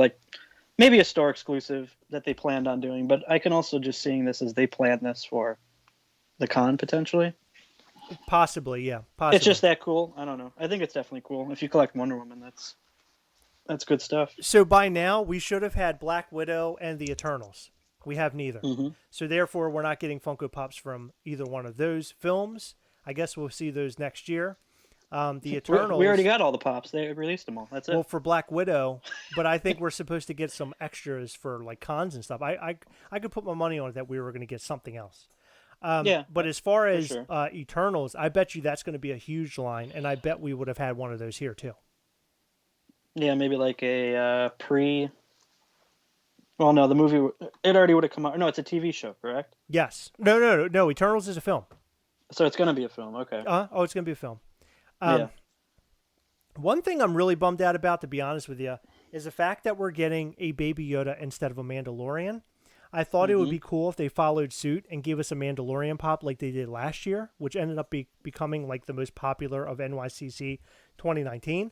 S3: a store exclusive that they planned on doing, but I can also just seeing this as they planned this for the con potentially.
S1: Possibly, yeah. Possibly.
S3: It's just that cool. I don't know. I think it's definitely cool. If you collect Wonder Woman, that's good stuff.
S1: So by now, we should have had Black Widow and the Eternals. We have neither.
S3: Mm-hmm.
S1: So therefore, we're not getting Funko Pops from either one of those films. I guess we'll see those next year. The Eternals.
S3: We already got all the pops. They released them all. That's it.
S1: Well, for Black Widow, but I think we're supposed to get some extras for like cons and stuff. I could put my money on it that we were going to get something else.
S3: Yeah.
S1: But as far as
S3: sure.
S1: Eternals, I bet you that's going to be a huge line, and I bet we would have had one of those here too.
S3: Yeah, maybe like a pre. Well, no, the movie it already would have come out. No, it's a TV show, correct?
S1: Yes. No. Eternals is a film.
S3: So it's going to be a film. Okay.
S1: It's going to be a film.
S3: Yeah.
S1: One thing I'm really bummed out about, to be honest with you, is the fact that we're getting a Baby Yoda instead of a Mandalorian. I thought it would be cool if they followed suit and gave us a Mandalorian pop like they did last year, which ended up becoming like the most popular of NYCC 2019,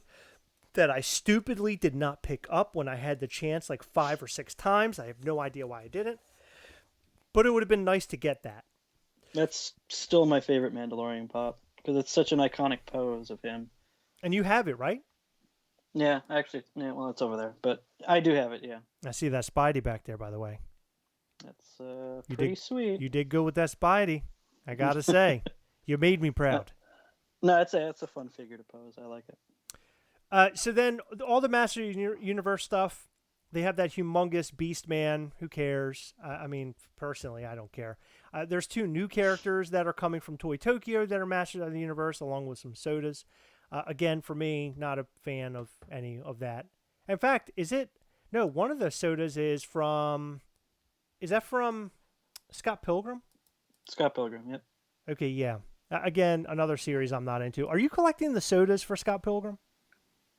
S1: that I stupidly did not pick up when I had the chance like 5 or 6 times. I have no idea why I didn't. But it would have been nice to get that.
S3: That's still my favorite Mandalorian pop because it's such an iconic pose of him.
S1: And you have it, right?
S3: Yeah, actually, yeah. Well, it's over there, but I do have it. Yeah.
S1: I see that Spidey back there, by the way.
S3: That's pretty sweet.
S1: You did good with that Spidey. I gotta say, you made me proud.
S3: No, it's a fun figure to pose. I like it.
S1: So then, all the Master Universe stuff, they have that humongous Beast Man. Who cares? I mean, personally, I don't care. There's 2 new characters that are coming from Toy Tokyo that are Masters of the Universe, along with some sodas. Again, for me, not a fan of any of that. In fact, no, one of the sodas is from... Is that from Scott Pilgrim?
S3: Scott Pilgrim, yep.
S1: Okay, yeah. Again, another series I'm not into. Are you collecting the sodas for Scott Pilgrim?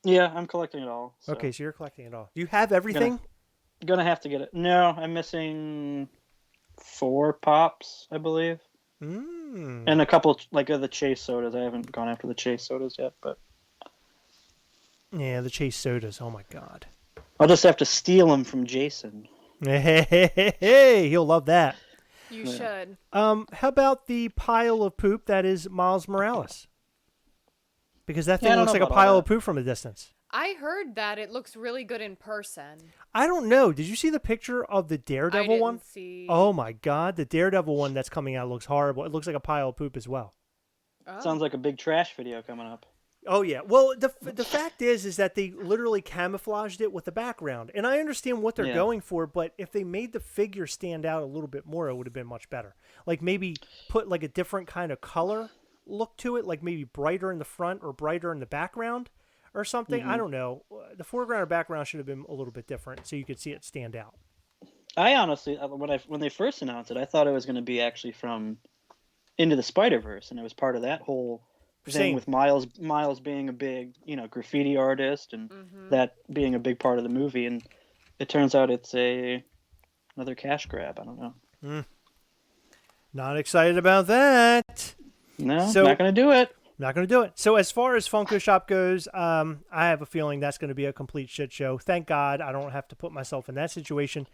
S3: Yeah, I'm collecting it all. So.
S1: Okay, so you're collecting it all. Do you have everything?
S3: Gonna have to get it. No, I'm missing 4 pops, I believe. And a couple like of the Chase sodas. I haven't gone after the Chase sodas yet, but
S1: yeah, the Chase sodas. Oh my God!
S3: I'll just have to steal them from Jason.
S1: Hey, he'll love that.
S2: You should.
S1: How about the pile of poop that is Miles Morales? Because that thing looks like a pile of poop from a distance.
S2: I heard that it looks really good in person.
S1: I don't know. Did you see the picture of the Daredevil one?
S2: See.
S1: Oh my God, the Daredevil one that's coming out looks horrible. It looks like a pile of poop as well.
S2: Oh.
S3: Sounds like a big trash video coming up.
S1: Oh yeah. Well, the fact is that they literally camouflaged it with the background, and I understand what they're going for. But if they made the figure stand out a little bit more, it would have been much better. Like maybe put like a different kind of color look to it, like maybe brighter in the front or brighter in the background or something. I don't know. The foreground or background should have been a little bit different so you could see it stand out.
S3: I honestly, when they first announced it, I thought it was going to be actually from Into the Spider-Verse, and it was part of that whole thing
S1: Same.
S3: with Miles being a big, graffiti artist, and
S2: Mm-hmm.
S3: that being a big part of the movie. And it turns out it's another cash grab. I don't know.
S1: Not excited about that.
S3: No,
S1: So
S3: not going to do it.
S1: not going to do it. So as far as Funko Shop goes, I have a feeling that's going to be a complete shit show. Thank God I don't have to put myself in that situation.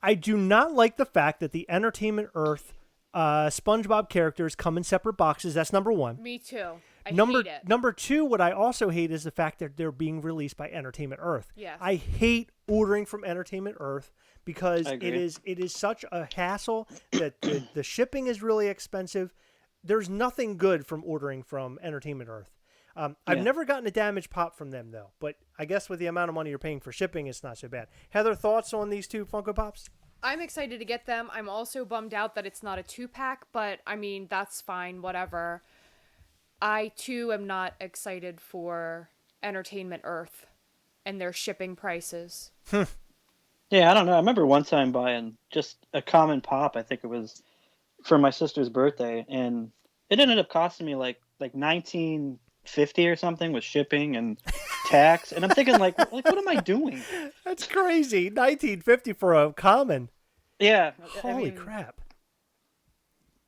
S1: I do not like the fact that the Entertainment Earth SpongeBob characters come in separate boxes. That's number one.
S2: Me too. I
S1: number
S2: hate it.
S1: number two, what I also hate is the fact that they're being released by Entertainment Earth.
S2: Yes.
S1: I hate ordering from Entertainment Earth because
S3: I
S1: it
S3: agree.
S1: is such a hassle that the shipping is really expensive. There's nothing good from ordering from Entertainment Earth. I've
S3: Yeah.
S1: never gotten a damaged pop from them though, but I guess with the amount of money you're paying for shipping, it's not so bad. Heather, thoughts on these two Funko Pops?
S2: I'm excited to get them. I'm also bummed out that it's not a 2-pack, but I mean, that's fine, whatever. I too am not excited for Entertainment Earth and their shipping prices.
S3: Yeah, I don't know. I remember one time buying just a common pop. I think it was for my sister's birthday, and it ended up costing me like 1950 or something with shipping and tax. And I'm thinking like what am I doing?
S1: That's crazy. 1950 for a common.
S3: Yeah, I
S1: Holy
S3: mean,
S1: crap.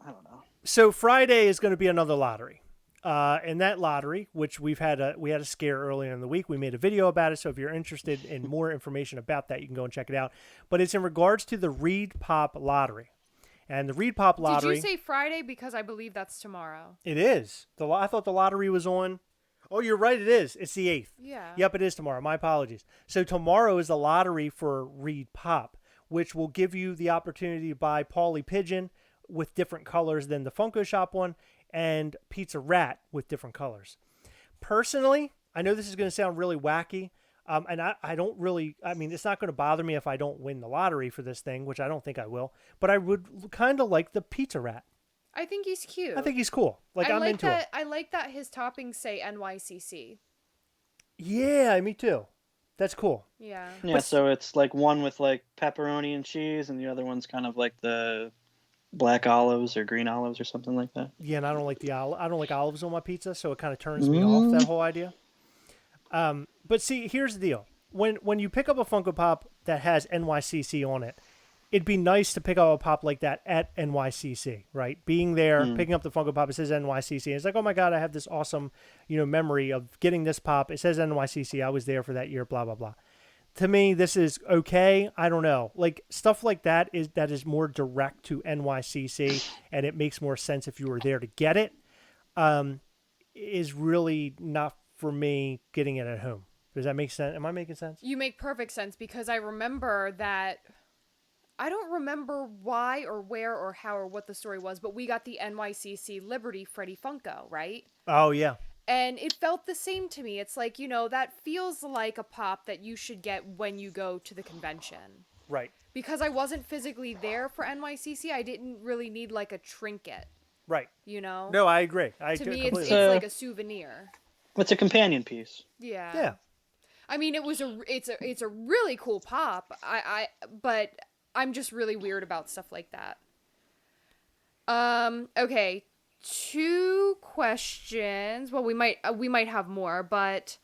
S3: I don't know.
S1: So Friday is going to be another lottery. In that lottery, which we had a scare earlier in the week, we made a video about it. So if you're interested in more information about that, you can go and check it out. But it's in regards to the Reed Pop lottery, and the Reed Pop lottery.
S2: Did you say Friday? Because I believe that's tomorrow.
S1: It is. I thought the lottery was on. Oh, you're right. It is. It's the 8th.
S2: Yeah.
S1: Yep, it is tomorrow. My apologies. So tomorrow is the lottery for Reed Pop, which will give you the opportunity to buy Paulie Pigeon with different colors than the Funko Shop one, and Pizza Rat with different colors. Personally, I know this is going to sound really wacky, and I don't really, I mean, it's not going to bother me if I don't win the lottery for this thing, which I don't think I will, but I would kind of like the Pizza Rat.
S2: I think he's cute.
S1: I think he's cool. I'm into him.
S2: I like that his toppings say NYCC.
S1: Yeah, me too. That's cool.
S2: Yeah.
S3: Yeah, so it's like one with like pepperoni and cheese, and the other one's kind of like the black olives or green olives or something like that.
S1: Yeah, and I don't like I don't like olives on my pizza, so it kind of turns me off, that whole idea. But see, here's the deal: when you pick up a Funko Pop that has NYCC on it, it'd be nice to pick up a pop like that at NYCC, right? Being there, picking up the Funko Pop, it says NYCC. It's like, oh my God, I have this awesome, memory of getting this pop. It says NYCC. I was there for that year. Blah blah blah. To me, this is okay. I don't know. Like stuff like that is more direct to NYCC, and it makes more sense if you were there to get it. Is really not for me getting it at home. Does that make sense? Am I making sense?
S2: You make perfect sense because I remember that. I don't remember why or where or how or what the story was, but we got the NYCC Liberty Freddy Funko, right?
S1: Oh yeah.
S2: And it felt the same to me. It's like, that feels like a pop that you should get when you go to the convention.
S1: Right.
S2: Because I wasn't physically there for NYCC, I didn't really need like a trinket,
S1: Right.
S2: No,
S1: I agree.
S2: to me,
S1: completely
S2: it's
S3: So-
S2: like a souvenir.
S3: It's a companion piece.
S2: Yeah.
S1: yeah.
S2: I mean, it's a really cool pop. But I'm just really weird about stuff like that. Okay. 2 questions. Well, we might have more, but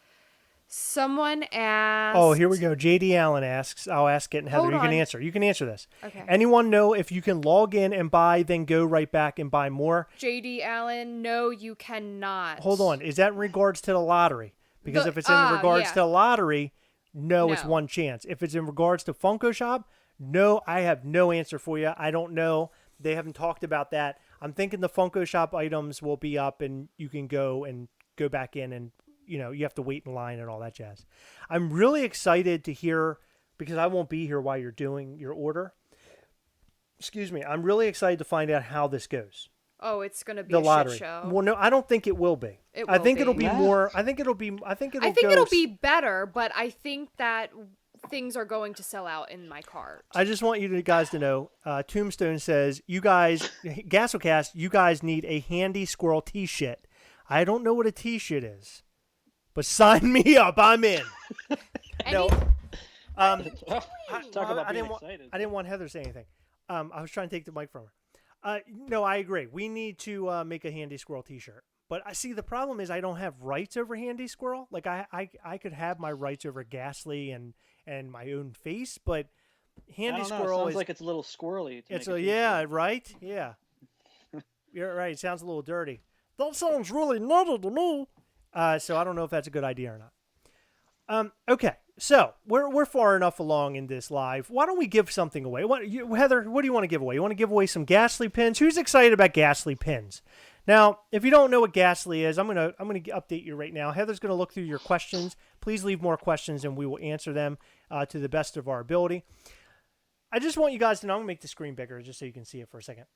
S2: someone asked.
S1: Oh, here we go. JD Allen asks. I'll ask it, and Heather,
S2: Hold
S1: you can
S2: on.
S1: answer. You can answer this.
S2: Okay.
S1: Anyone know if you can log in and buy, then go right back and buy more?
S2: JD Allen, no, you cannot.
S1: Hold on. Is that in regards to the lottery? Because
S2: The-
S1: if it's in regards
S2: yeah.
S1: to the lottery, no, it's
S2: No.
S1: one chance. If it's in regards to Funko Shop, no, I have no answer for you. I don't know. They haven't talked about that. I'm thinking the Funko Shop items will be up, and you can go back in, and you have to wait in line and all that jazz. I'm really excited to hear, because I won't be here while you're doing your order. Excuse me. I'm really excited to find out how this goes.
S2: Oh, it's gonna be
S1: The
S2: a
S1: lottery.
S2: shit show.
S1: Well, no, I don't think it will be.
S2: It
S1: I
S2: will
S1: think
S2: be.
S1: it'll be
S3: Yeah.
S1: more. I think it'll be. I think
S2: I think it'll be better, but I think that things are going to sell out in my cart.
S1: I just want you guys to know. Tombstone says, "You guys, Gastlecast, you guys need a handy squirrel T-shit. I don't know what a T-shit is, but sign me up. I'm in."
S2: Any,
S1: No.
S2: What are
S1: Um,
S2: you doing?
S3: Talk about
S1: I
S3: being
S1: didn't want
S3: excited.
S1: I didn't want Heather to say anything. I was trying to take the mic from her. No, I agree. We need to make a Handy Squirrel T-shirt. But I see the problem is I don't have rights over Handy Squirrel. Like I could have my rights over Ghastly and my own face, but
S3: I
S1: Handy
S3: don't know. It
S1: Squirrel
S3: sounds
S1: is
S3: like it's a little squirrely to
S1: it's
S3: make a
S1: a
S3: t-shirt.
S1: yeah right yeah. You're right. It sounds a little dirty. That sounds really nutty to me. So I don't know if that's a good idea or not. Okay, so we're far enough along in this live. Why don't we give something away? Heather, what do you want to give away? You want to give away some Ghastly pins? Who's excited about Ghastly pins? Now, if you don't know what Ghastly is, I'm gonna update you right now. Heather's gonna look through your questions. Please leave more questions, and we will answer them to the best of our ability. I just want you guys to know. I'm gonna make the screen bigger just so you can see it for a second.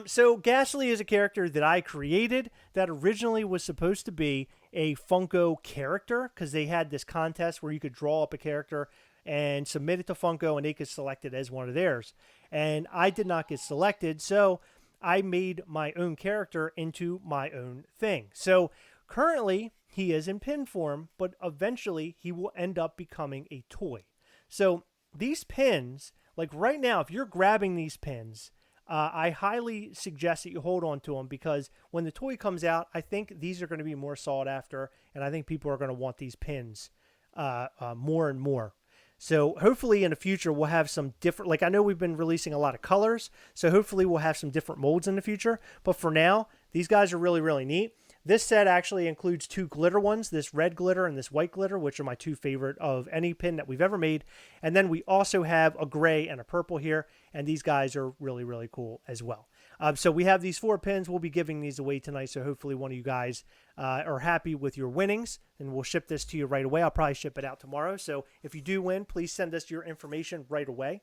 S1: So Ghastly is a character that I created that originally was supposed to be a Funko character because they had this contest where you could draw up a character and submit it to Funko and they could select it as one of theirs. And I did not get selected, so I made my own character into my own thing. So currently he is in pin form, but eventually he will end up becoming a toy. So these pins, like right now, if you're grabbing these pins, I highly suggest that you hold on to them because when the toy comes out, I think these are going to be more sought after, and I think people are going to want these pins more and more. So hopefully in the future we'll have some different, like I know we've been releasing a lot of colors, so hopefully we'll have some different molds in the future. But for now, these guys are really, really neat. This set actually includes two glitter ones, this red glitter and this white glitter, which are my two favorite of any pin that we've ever made. And then we also have a gray and a purple here, and these guys are really, really cool as well. So we have these 4 pins. We'll be giving these away tonight, so hopefully one of you guys are happy with your winnings, and we'll ship this to you right away. I'll probably ship it out tomorrow, so if you do win, please send us your information right away.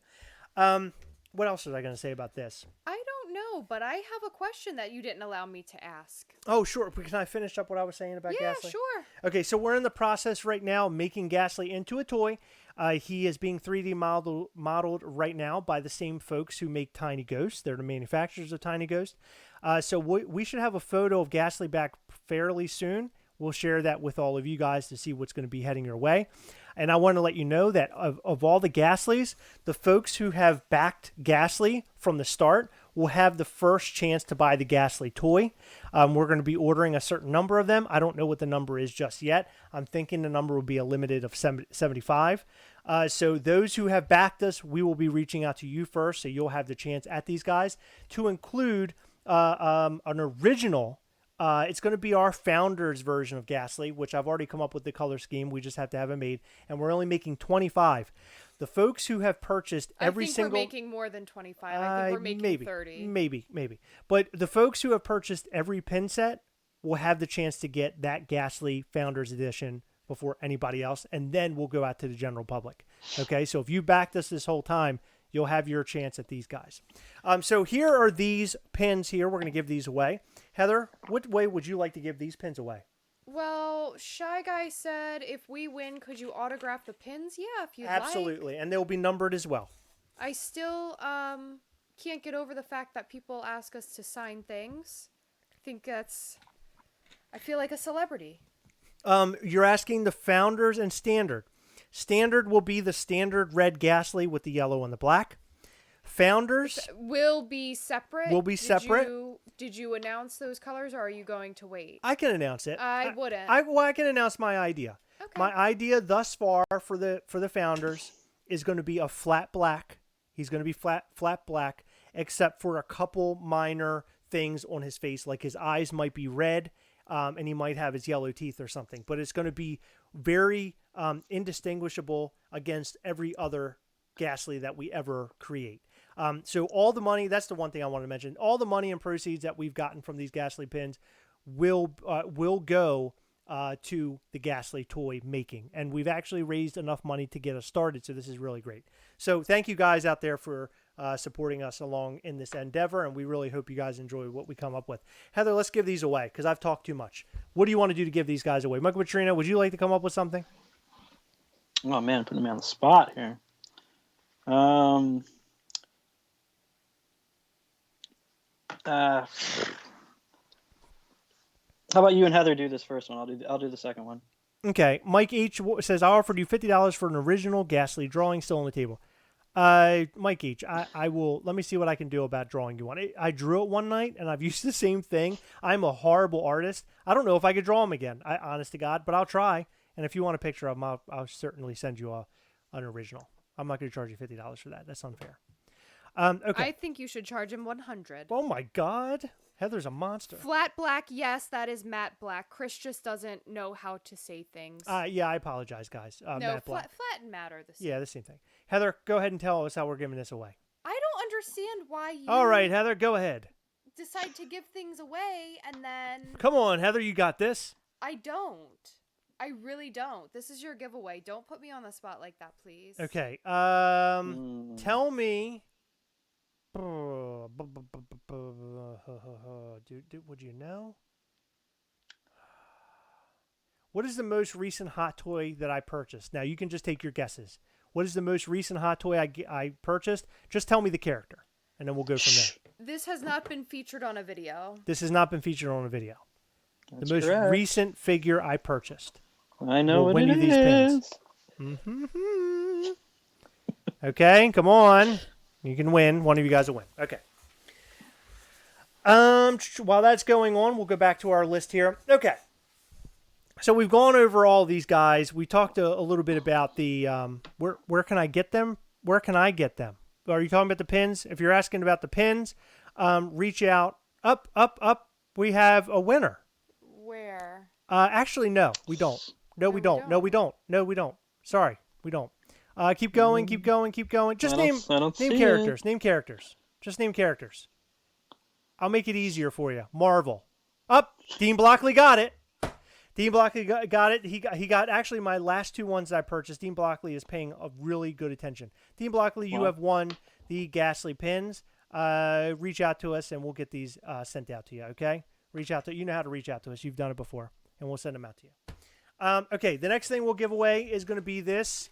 S1: What else was I going to say about this?
S2: I don't know, but I have a question that you didn't allow me to ask.
S1: Oh, sure. Can I finish up what I was saying about
S2: Yeah,
S1: Ghastly?
S2: sure.
S1: Okay, so we're in the process right now of making Ghastly into a toy. He is being 3D modeled right now by the same folks who make Tiny Ghost. They're the manufacturers of Tiny Ghost. So we should have a photo of Ghastly back fairly soon. We'll share that with all of you guys to see what's going to be heading your way. And I want to let you know that of all the Ghastlys, the folks who have backed Ghastly from the start will have the first chance to buy the Ghastly toy. We're going to be ordering a certain number of them. I don't know what the number is just yet. I'm thinking the number will be a limited of 75. So those who have backed us, we will be reaching out to you first, so you'll have the chance at these guys to include an original. It's going to be our founder's version of Ghastly, which I've already come up with the color scheme. We just have to have it made, and we're only making 25. The folks who have purchased every single...
S2: we're making more than 25. I think we're making 30.
S1: Maybe. But the folks who have purchased every pin set will have the chance to get that Ghastly Founders Edition before anybody else, and then we'll go out to the general public. Okay, so if you backed us this whole time, you'll have your chance at these guys. So here are these pins here. We're going to give these away. Heather, what way would you like to give these pins away?
S2: Well, Shy Guy said if we win, could you autograph the pins? Yeah, if you'd
S1: Absolutely,
S2: like.
S1: and they'll be numbered as well.
S2: I still can't get over the fact that people ask us to sign things. I feel like a celebrity.
S1: You're asking the Founders and Standard. Standard will be the standard red Ghastly with the yellow and the black. Founders
S2: will be separate. Did you announce those colors, or are you going to wait?
S1: I can announce it.
S2: I wouldn't.
S1: I can announce my idea.
S2: Okay.
S1: My idea thus far for the Founders is going to be a flat black. He's going to be flat black, except for a couple minor things on his face, like his eyes might be red, and he might have his yellow teeth or something. But it's going to be very indistinguishable against every other Ghastly that we ever create. So all the money, that's the one thing I want to mention, all the money and proceeds that we've gotten from these Ghastly pins will go to the Ghastly toy making. And we've actually raised enough money to get us started, so this is really great. So thank you guys out there for supporting us along in this endeavor, and we really hope you guys enjoy what we come up with. Heather, let's give these away, because I've talked too much. What do you want to do to give these guys away? Michael Petrino, would you like to come up with something?
S3: Oh, man, putting me on the spot here. How about you and Heather do this first one? I'll do the second one.
S1: Okay, Mike H says I offered you $50 for an original Ghastly drawing still on the table. Mike H, I will. Let me see what I can do about drawing you one. I drew it one night and I've used the same thing. I'm a horrible artist. I don't know if I could draw them again. Honest to God, but I'll try. And if you want a picture of them, I'll certainly send you an original. I'm not going to charge you $50 for that. That's unfair. Okay.
S2: I think you should charge him 100.
S1: Oh my God. Heather's a monster.
S2: Flat black, yes, that is matte black. Chris just doesn't know how to say things.
S1: Yeah, I apologize, guys.
S2: No,
S1: matte black.
S2: flat and matte are the same.
S1: Yeah, the same thing. Heather, go ahead and tell us how we're giving this away.
S2: I don't understand why you
S1: All right, Heather, go ahead.
S2: decide to give things away and then
S1: Come on, Heather, you got this.
S2: I don't. I really don't. This is your giveaway. Don't put me on the spot like that, please.
S1: Okay. Tell me. Would you know? What is the most recent hot toy that I purchased? Now you can just take your guesses. What is the most recent hot toy I purchased? Just tell me the character, and then we'll go from there.
S2: This has not been featured on a video.
S1: This has not been featured on a video.
S3: That's
S1: the most
S3: correct.
S1: recent figure I purchased.
S3: I know
S1: We'll
S3: what
S1: win
S3: it
S1: you these
S3: is.
S1: pins. Okay, come on. You can win. One of you guys will win. Okay. While that's going on, we'll go back to our list here. Okay. So we've gone over all these guys. We talked a little bit about the where can I get them? Where can I get them? Are you talking about the pins? If you're asking about the pins, reach out. Up. We have a winner.
S2: Where?
S1: Actually, no, we don't. No, we don't. No, we don't. No, we don't. Sorry, we don't. Keep going. Just name characters. Name characters. Just name characters. I'll make it easier for you. Marvel. Dean Blockley got it. Dean Blockley got it. He got actually my last two ones that I purchased. Dean Blockley is paying a really good attention. Dean Blockley, you have won the Ghastly pins. Reach out to us and we'll get these sent out to you. Okay. You know how to reach out to us. You've done it before, and we'll send them out to you. Okay. The next thing we'll give away is going to be this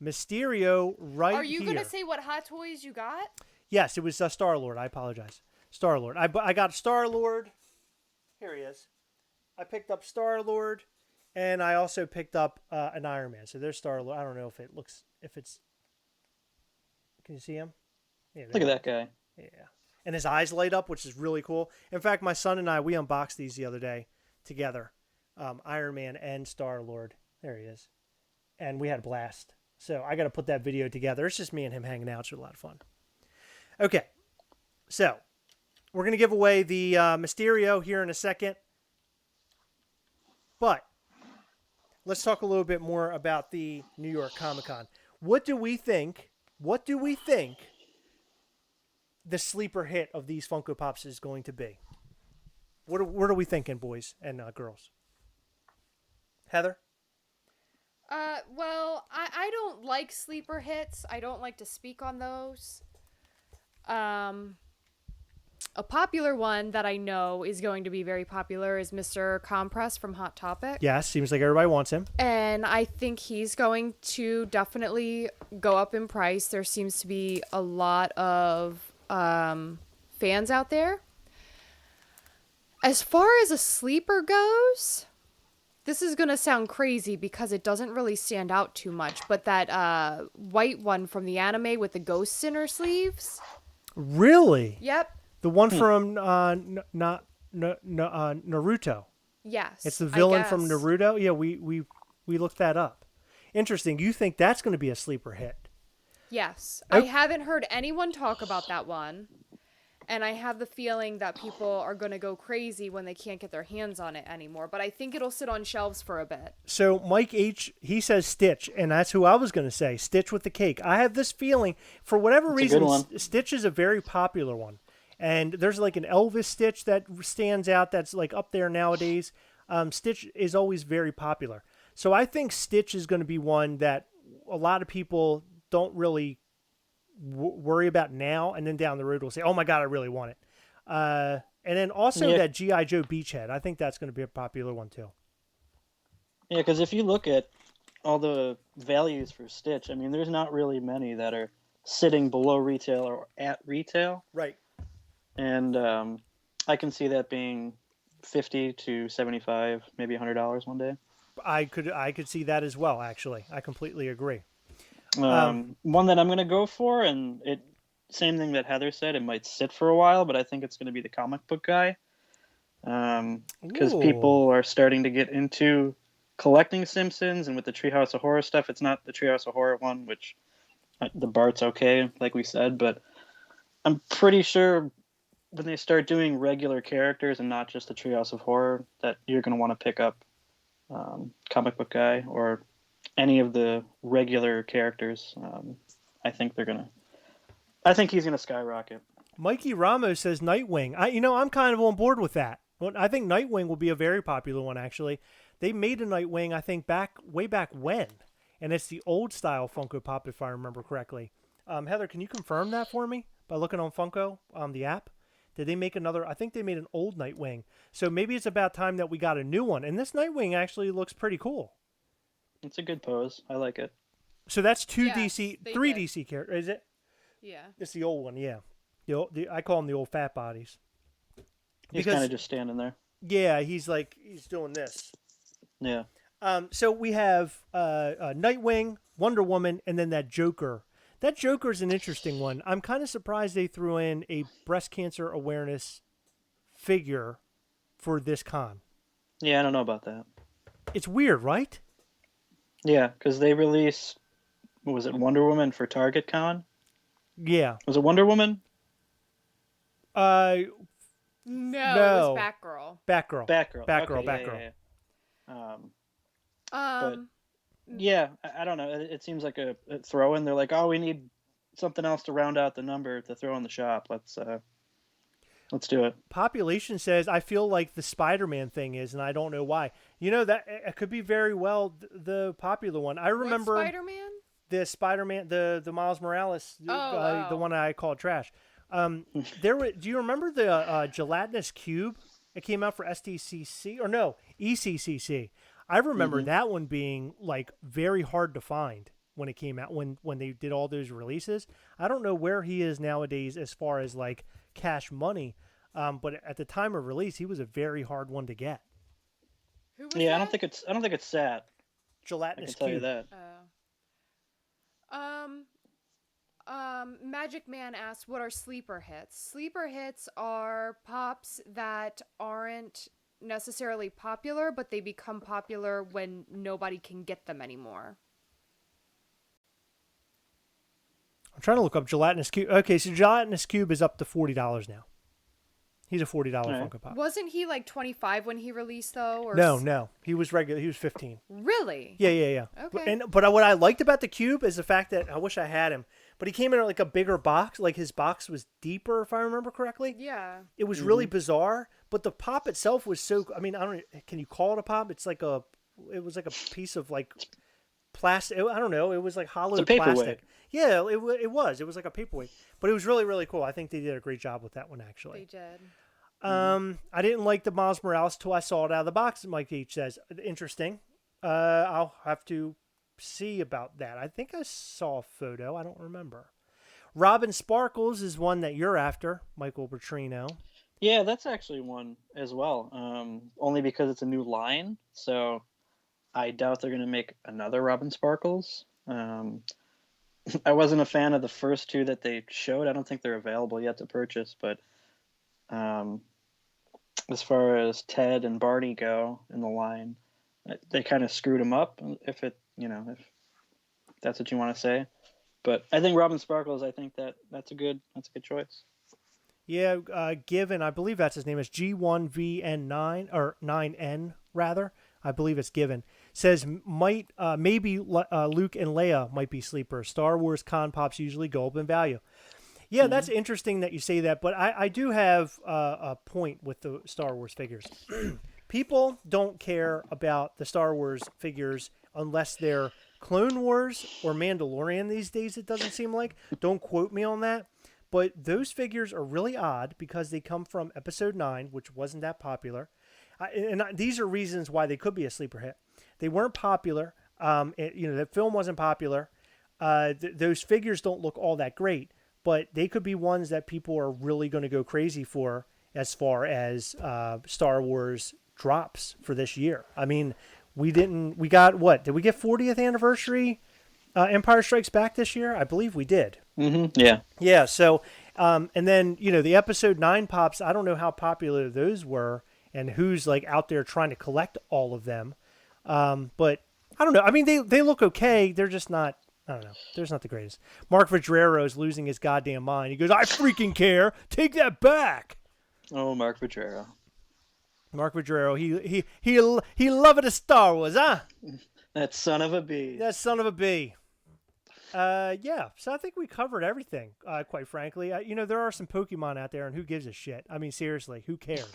S1: Mysterio right here.
S2: Are you going to say what hot toys you got?
S1: Yes, it was Star-Lord. I apologize. Star-Lord. I got Star-Lord. Here he is. I picked up Star-Lord, and I also picked up an Iron Man. So there's Star-Lord. I don't know if it's. Can you see him? Yeah,
S3: Look at that guy.
S1: Yeah. And his eyes light up, which is really cool. In fact, my son and I, we unboxed these the other day together. Iron Man and Star-Lord. There he is. And we had a blast. So I got to put that video together. It's just me and him hanging out. It's a lot of fun. Okay. So we're going to give away the Mysterio here in a second. But let's talk a little bit more about the New York Comic Con. What do we think the sleeper hit of these Funko Pops is going to be? What are we thinking, boys and girls? Heather?
S2: Well, I don't like sleeper hits. I don't like to speak on those. A popular one that I know is going to be very popular is Mr. Compress from Hot Topic.
S1: Yes, seems like everybody wants him.
S2: And I think he's going to definitely go up in price. There seems to be a lot of fans out there. As far as a sleeper goes, this is going to sound crazy because it doesn't really stand out too much, but that white one from the anime with the ghosts in her sleeves.
S1: Really?
S2: Yep.
S1: The one from Naruto.
S2: Yes.
S1: It's the villain from Naruto. Yeah, we looked that up. Interesting. You think that's going to be a sleeper hit?
S2: Yes. I haven't heard anyone talk about that one. And I have the feeling that people are going to go crazy when they can't get their hands on it anymore. But I think it'll sit on shelves for a bit.
S1: So Mike H, he says Stitch, and that's who I was going to say. Stitch with the cake. I have this feeling, for whatever reason, Stitch is a very popular one. And there's like an Elvis Stitch that stands out that's like up there nowadays. Stitch is always very popular. So I think Stitch is going to be one that a lot of people don't really worry about now, and then down the road will say, oh my God, I really want it. And then also that G.I. Joe Beachhead. I think that's going to be a popular one too.
S3: Yeah, because if you look at all the values for Stitch, I mean, there's not really many that are sitting below retail or at retail.
S1: Right.
S3: And I can see that being $50 to $75, maybe $100 one day.
S1: I could see that as well. Actually, I completely agree.
S3: One that I'm gonna go for, and it same thing that Heather said. It might sit for a while, but I think it's gonna be the comic book guy, because
S1: Ooh.
S3: people are starting to get into collecting Simpsons, and with the Treehouse of Horror stuff, it's not the Treehouse of Horror one, which the Bart's okay, like we said, but I'm pretty sure when they start doing regular characters and not just the Treehouse of Horror, that you're gonna want to pick up comic book guy or any of the regular characters. I think he's gonna skyrocket.
S1: Mikey Ramos says Nightwing. I'm kind of on board with that. Well, I think Nightwing will be a very popular one. Actually, they made a Nightwing. I think way back when, and it's the old style Funko Pop, if I remember correctly. Heather, can you confirm that for me by looking on Funko the app? Did they make another? I think they made an old Nightwing. So maybe it's about time that we got a new one. And this Nightwing actually looks pretty cool.
S3: It's a good pose. I like it.
S1: So that's two
S2: Yes,
S1: DC,
S2: they
S1: three
S2: did.
S1: DC characters. Is it?
S2: Yeah.
S1: It's the old one, yeah. I call them the old fat bodies.
S3: He's
S1: Because
S3: kind of just standing there.
S1: yeah, he's doing this.
S3: Yeah.
S1: So we have Nightwing, Wonder Woman, and then that Joker. That Joker's an interesting one. I'm kind of surprised they threw in a breast cancer awareness figure for this con.
S3: Yeah, I don't know about that.
S1: It's weird, right?
S3: Yeah, because they released, what was it, Wonder Woman for Target Con?
S1: Yeah.
S3: Was it Wonder Woman?
S1: Uh,
S2: No,
S1: No.
S2: it was Batgirl.
S3: Batgirl.
S1: Batgirl.
S3: Okay,
S1: Batgirl.
S3: Yeah.
S2: Um,
S3: Yeah, I don't know. It seems like a throw in. They're like, oh, we need something else to round out the number to throw in the shop. Let's do it.
S1: Population says, I feel like the Spider-Man thing is, and I don't know why. That it could be very well the popular one. I remember
S2: what Spider-Man?
S1: the Spider-Man, the Miles Morales, the
S2: Oh.
S1: one I called trash. Do you remember the gelatinous cube? It came out for SDCC or no ECCC. I remember that one being like very hard to find when it came out when they did all those releases. I don't know where he is nowadays as far as like cash money, but at the time of release, he was a very hard one to get.
S2: Who was
S3: Yeah,
S2: that?
S3: I don't think it's sad. I
S1: Gelatinous
S3: can tell
S1: cube.
S3: you that.
S2: Magic Man asked, what are sleeper hits? Sleeper hits are pops that aren't necessarily popular, but they become popular when nobody can get them anymore.
S1: I'm trying to look up gelatinous cube. Okay, so gelatinous cube is up to $40 now. He's a $40
S3: Alright.
S1: Funko Pop.
S2: Wasn't he like 25 when he released though? Or
S1: No, he was regular. He was 15.
S2: Really?
S1: Yeah.
S2: Okay.
S1: But what I liked about the cube is the fact that I wish I had him, but he came in like a bigger box. Like his box was deeper, if I remember correctly.
S2: Yeah.
S1: It was really bizarre, but the pop itself was so. I mean, I don't. Can you call it a pop? It was like a piece of like plastic. I don't know. It was like hollow
S3: It's a paperweight.
S1: plastic. Yeah, it was. It was like a paperweight, but it was really really cool. I think they did a great job with that one actually.
S2: They did.
S1: I didn't like the Miles Morales till I saw it out of the box. Mike H says, interesting. I'll have to see about that. I think I saw a photo. I don't remember. Robin Sparkles is one that you're after, Michael Bertrino.
S3: Yeah, that's actually one as well. Only because it's a new line, so I doubt they're gonna make another Robin Sparkles. I wasn't a fan of the first two that they showed. I don't think they're available yet to purchase, but as far as Ted and Barney go in the line, they kind of screwed them up. If that's what you want to say, but I think Robin Sparkles. I think that's a good choice.
S1: Yeah, Given, I believe that's his name, is G1VN9 or 9N rather. I believe it's Given. Says maybe Luke and Leia might be sleepers. Star Wars con pops usually go up in value. Yeah, that's interesting that you say that, but I do have a point with the Star Wars figures. People don't care about the Star Wars figures unless they're Clone Wars or Mandalorian these days, it doesn't seem like. Don't quote me on that. But those figures are really odd because they come from Episode 9, which wasn't that popular. These are reasons why they could be a sleeper hit. They weren't popular. The film wasn't popular. Those figures don't look all that great. But they could be ones that people are really going to go crazy for as far as Star Wars drops for this year. I mean, We didn't. We got what? Did we get 40th anniversary Empire Strikes Back this year? I believe we did.
S3: Mm-hmm. Yeah.
S1: Yeah. So, and then the episode 9 pops. I don't know how popular those were and who's like out there trying to collect all of them. But I don't know. I mean, they look okay. They're just not. I don't know. They're just not the greatest. Mark Vidrero is losing his goddamn mind. He goes, "I freaking care. Take that back."
S3: Oh, Mark Vidrero.
S1: Mark Vidrero. He loved a Star Wars, huh?
S3: That son of a bee.
S1: That son of a bee. Yeah. So I think we covered everything. Quite frankly, there are some Pokemon out there, and who gives a shit? I mean, seriously, who cares?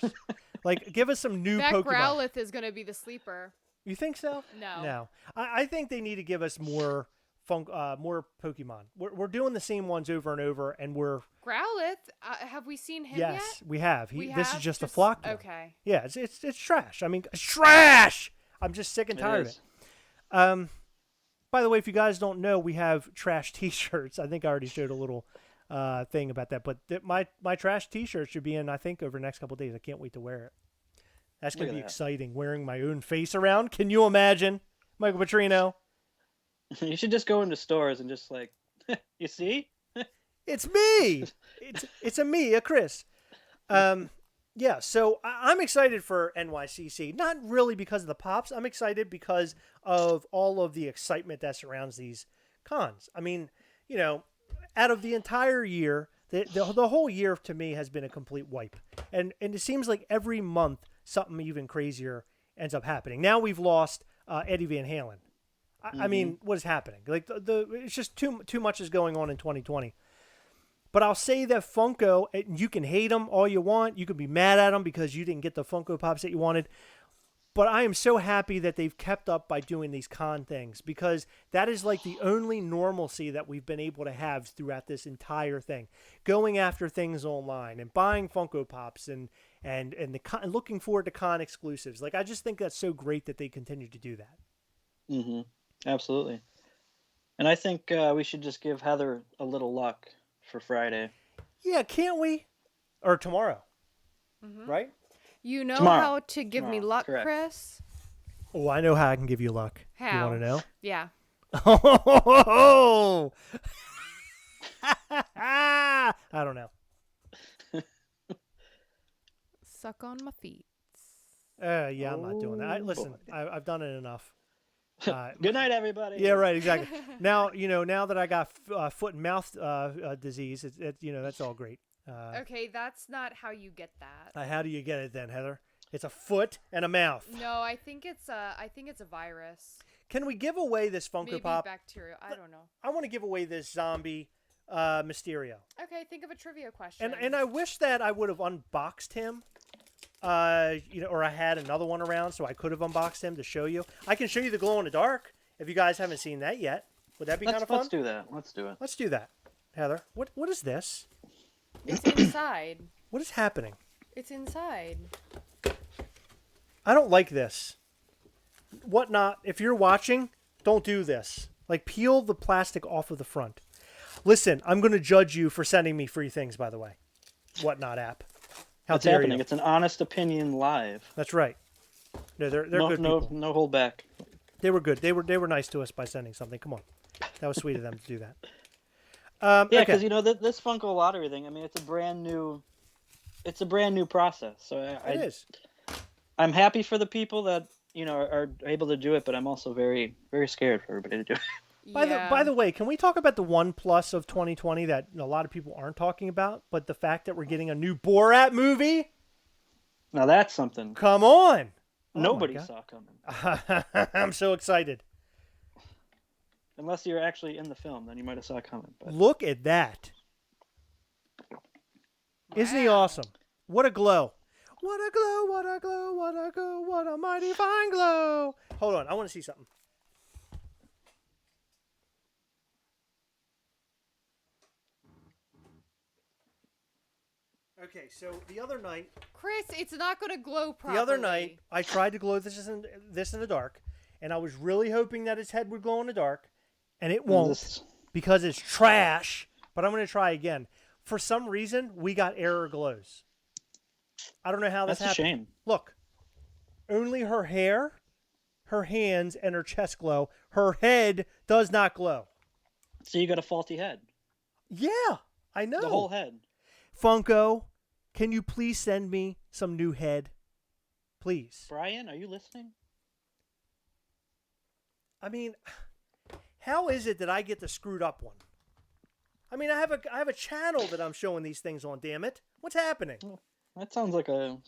S1: Like, give us some new
S2: That
S1: Pokemon.
S2: Growlithe is going to be the sleeper.
S1: You think so?
S2: No.
S1: No. I think they need to give us more more Pokemon. We're doing the same ones over and over, and we're
S2: Growlithe, have we seen him yet?
S1: yes, we have.
S2: We
S1: This
S2: have?
S1: is just a
S2: Just-
S1: flock. One.
S2: Okay.
S1: Yeah, it's trash. I mean, it's trash. I'm just sick and tired of
S3: is.
S1: it. By the way, if you guys don't know, we have trash T-shirts. I think I already showed a little thing about that. But my trash T-shirt should be in, I think, over the next couple of days. I can't wait to wear it. That's going to be
S3: Look at that.
S1: exciting, wearing my own face around. Can you imagine? Michael Petrino.
S3: You should just go into stores and just like, you see?
S1: It's me. It's a Chris. Yeah, so I'm excited for NYCC. Not really because of the pops. I'm excited because of all of the excitement that surrounds these cons. I mean, out of the entire year, the whole year to me has been a complete wipe. And it seems like every month something even crazier ends up happening. Now we've lost Eddie Van Halen. I mean, what is happening? Like it's just too much is going on in 2020. But I'll say that Funko, and you can hate them all you want. You can be mad at them because you didn't get the Funko Pops that you wanted. But I am so happy that they've kept up by doing these con things because that is like the only normalcy that we've been able to have throughout this entire thing. Going after things online and buying Funko Pops and looking forward to con exclusives. Like I just think that's so great that they continue to do that.
S3: Mm-hmm. Absolutely. And I think we should just give Heather a little luck for Friday.
S1: Yeah, can't we? Or tomorrow,
S2: Mm-hmm.
S1: right?
S2: You know
S3: Tomorrow.
S2: how to give me
S3: Tomorrow,
S2: luck,
S3: correct.
S2: Chris?
S1: Oh, I know how I can give you luck.
S2: How?
S1: You want to know?
S2: Yeah.
S1: Oh, I don't know.
S2: Suck on my feet.
S1: Yeah, I'm not doing that. Listen,
S3: boy.
S1: I've done it enough.
S3: Good night, everybody.
S1: Yeah, right, exactly. Now now that I got foot and mouth disease, that's all great.
S2: Okay, that's not how you get that.
S1: How do you get it then, Heather? It's a foot and a mouth.
S2: No, I think it's a virus.
S1: Can we give away this Funko
S2: Maybe
S1: Pop?
S2: bacteria. I don't know.
S1: I want to give away this zombie Mysterio.
S2: Okay, think of a trivia question.
S1: And I wish that I would have unboxed him, or I had another one around so I could have unboxed him to show you. I can show you the glow in the dark if you guys haven't seen that yet. Would that be kind of fun?
S3: Let's do that. Let's do it.
S1: Let's do that, Heather. What is this?
S2: It's inside.
S1: What is happening?
S2: It's inside.
S1: I don't like this. Whatnot, if you're watching, don't do this. Like, peel the plastic off of the front. Listen, I'm going to judge you for sending me free things, by the way. Whatnot app. How
S3: It's
S1: dare
S3: happening.
S1: you?
S3: It's an honest opinion live.
S1: That's right. No, they're
S3: no,
S1: good
S3: no,
S1: people.
S3: no hold back.
S1: They were good. They were nice to us by sending something. Come on. That was sweet of them to do that.
S3: Yeah,
S1: okay.
S3: because this Funko lottery thing. I mean, it's a brand new process. So
S1: It is.
S3: I'm happy for the people that are able to do it, but I'm also very, very scared for everybody to do it.
S1: By the way, can we talk about the one plus of 2020 that a lot of people aren't talking about? But the fact that we're getting a new Borat movie?
S3: Now that's something
S1: Come on. Oh
S3: nobody
S1: my
S3: saw coming.
S1: God. I'm so excited.
S3: Unless you're actually in the film, then you might have saw it coming. But
S1: Look at that. Isn't he
S2: Wow.
S1: awesome? What a glow. What a glow, what a glow, what a glow, what a mighty fine glow. Hold on, I want to see something. Okay, so the other night,
S2: Chris, it's not going to glow properly.
S1: the other night, I tried to glow this in the dark, and I was really hoping that his head would glow in the dark, and it won't
S3: this-
S1: because it's trash. But I'm going to try again. For some reason, we got error glows. I don't know how this
S3: that's a
S1: happened.
S3: shame.
S1: Look, only her hair her hands and her chest glow. Her head does not glow.
S3: So you got a faulty head.
S1: Yeah, I know.
S3: The whole head.
S1: Funko, can you please send me some new head? Please.
S3: Brian, are you listening?
S1: I mean, how is it that I get the screwed up one? I mean, I have a channel that I'm showing these things on, damn it. What's happening?
S3: That sounds like a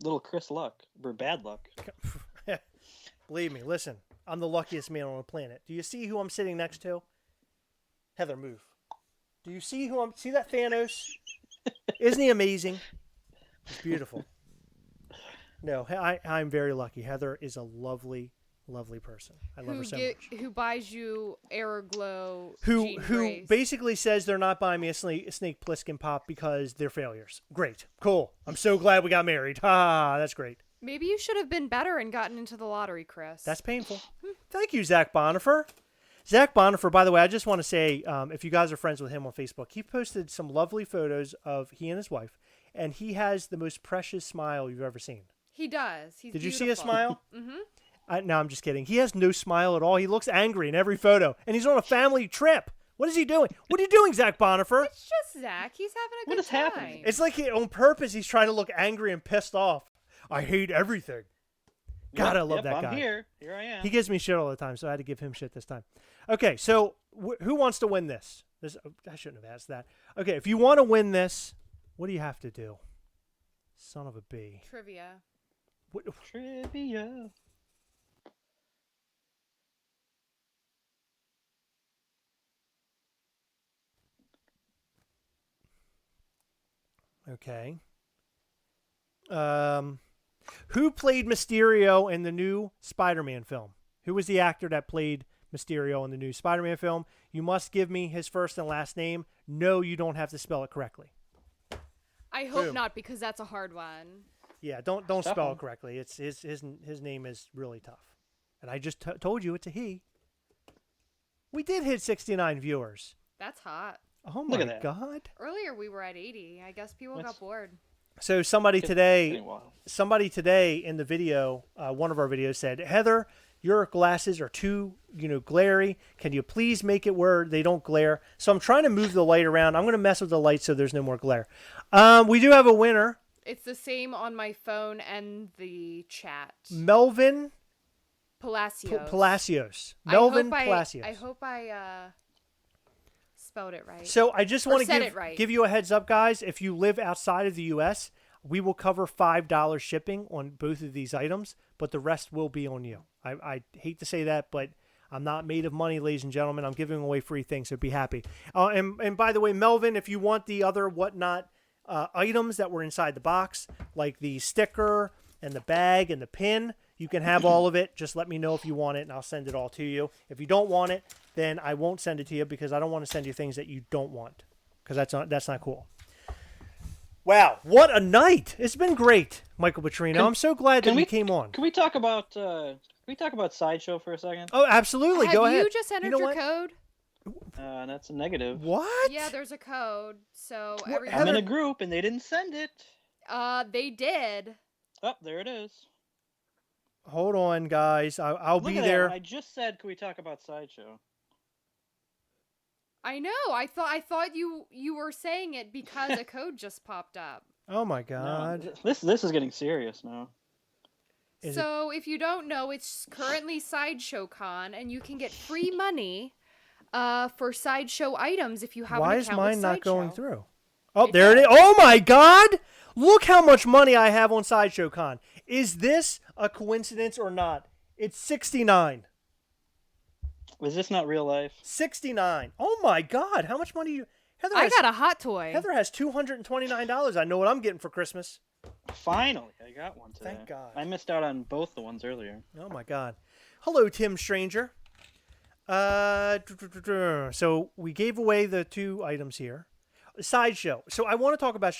S3: little Chris luck or bad luck.
S1: Believe me, listen, I'm the luckiest man on the planet. Do you see who I'm sitting next to? Heather, move. Do you see see that Thanos? Isn't he amazing? He's beautiful. No, I'm very lucky. Heather is a lovely person. I love her so much.
S2: Who buys you Aeroglow?
S1: Who basically says they're not buying me a Snake Plissken pop because they're failures. Great, cool. I'm so glad we got married. Ha, that's great.
S2: Maybe you should have been better and gotten into the lottery, Chris.
S1: That's painful. Thank you, Zach Bonifer. Zach Bonifer, by the way, I just want to say, if you guys are friends with him on Facebook, he posted some lovely photos of he and his wife, and he has the most precious smile you've ever seen.
S2: He does. He's
S1: Did
S2: beautiful.
S1: you see his smile?
S2: Mm-hmm.
S1: No, I'm just kidding. He has no smile at all. He looks angry in every photo, and he's on a family trip. What is he doing? What are you doing, Zach Bonifer?
S2: It's just Zach. He's having a good time.
S3: What is happening?
S1: It's like on purpose he's trying to look angry and pissed off. I hate everything. God, I love that guy.
S3: I'm here. Here I am.
S1: He gives me shit all the time, so I had to give him shit this time. Okay, so who wants to win this? I shouldn't have asked that. Okay, if you want to win this, what do you have to do? Son of a bee.
S2: Trivia.
S3: Trivia.
S1: Okay. Who played Mysterio in the new Spider-Man film? Who was the actor that played Mysterio in the new Spider-Man film? You must give me his first and last name. No, you don't have to spell it correctly.
S2: I hope
S1: Boom.
S2: not, because that's a hard one.
S1: Yeah, don't spell it correctly. It's his name is really tough. And I just told you it's a he. We did hit 69 viewers.
S2: That's hot.
S1: Oh
S3: Look
S1: my
S3: at that.
S1: God.
S2: Earlier we were at 80. I guess people got bored.
S1: So somebody today
S3: Getting wild.
S1: in the video, one of our videos said, Heather, your glasses are too, glary. Can you please make it where they don't glare? So I'm trying to move the light around. I'm going to mess with the light so there's no more glare. We do have a winner.
S2: It's the same on my phone and the chat.
S1: Melvin
S2: Palacios.
S1: Palacios. Melvin Palacios.
S2: I hope I spelled it right.
S1: So I just want
S2: said
S1: to
S2: it right.
S1: give you a heads up, guys. If you live outside of the U.S., we will cover $5 shipping on both of these items, but the rest will be on you. I hate to say that, but I'm not made of money, ladies and gentlemen. I'm giving away free things, so be happy. And by the way, Melvin, if you want the other whatnot items that were inside the box, like the sticker and the bag and the pin, you can have all of it. Just let me know if you want it, and I'll send it all to you. If you don't want it, then I won't send it to you because I don't want to send you things that you don't want, because that's not cool. Wow, what a night! It's been great, Michael Petrino. I'm so glad that you came on.
S3: Can we talk about Sideshow for a second?
S1: Oh, absolutely. Go ahead.
S2: Have you just entered your code?
S3: That's a negative.
S1: What?
S2: Yeah, there's a code. So
S3: I'm in a group and they didn't send it.
S2: They did.
S3: Oh, there it is.
S1: Hold on, guys. I'll be there.
S3: I just said, can we talk about Sideshow?
S2: I know. I thought you were saying it because a code just popped up.
S1: Oh my God.
S3: No, this is getting serious now.
S2: So if you don't know, it's currently Sideshow Con, and you can get free money for Sideshow items if you have
S1: Why
S2: an
S1: is
S2: account
S1: mine
S2: with
S1: not
S2: Sideshow.
S1: going through? Oh, there it is. Oh my God! Look how much money I have on Sideshow Con. Is this a coincidence or not? It's 69.
S3: Was this not real life?
S1: 69. Oh my God! How much money? Heather
S2: I got a hot toy.
S1: Heather has $229. I know what I'm getting for Christmas.
S3: Finally, I got one today.
S1: Thank God.
S3: I missed out on both the ones earlier.
S1: Oh my God. Hello, Tim Stranger. So we gave away the two items here. Sideshow. So I want to talk about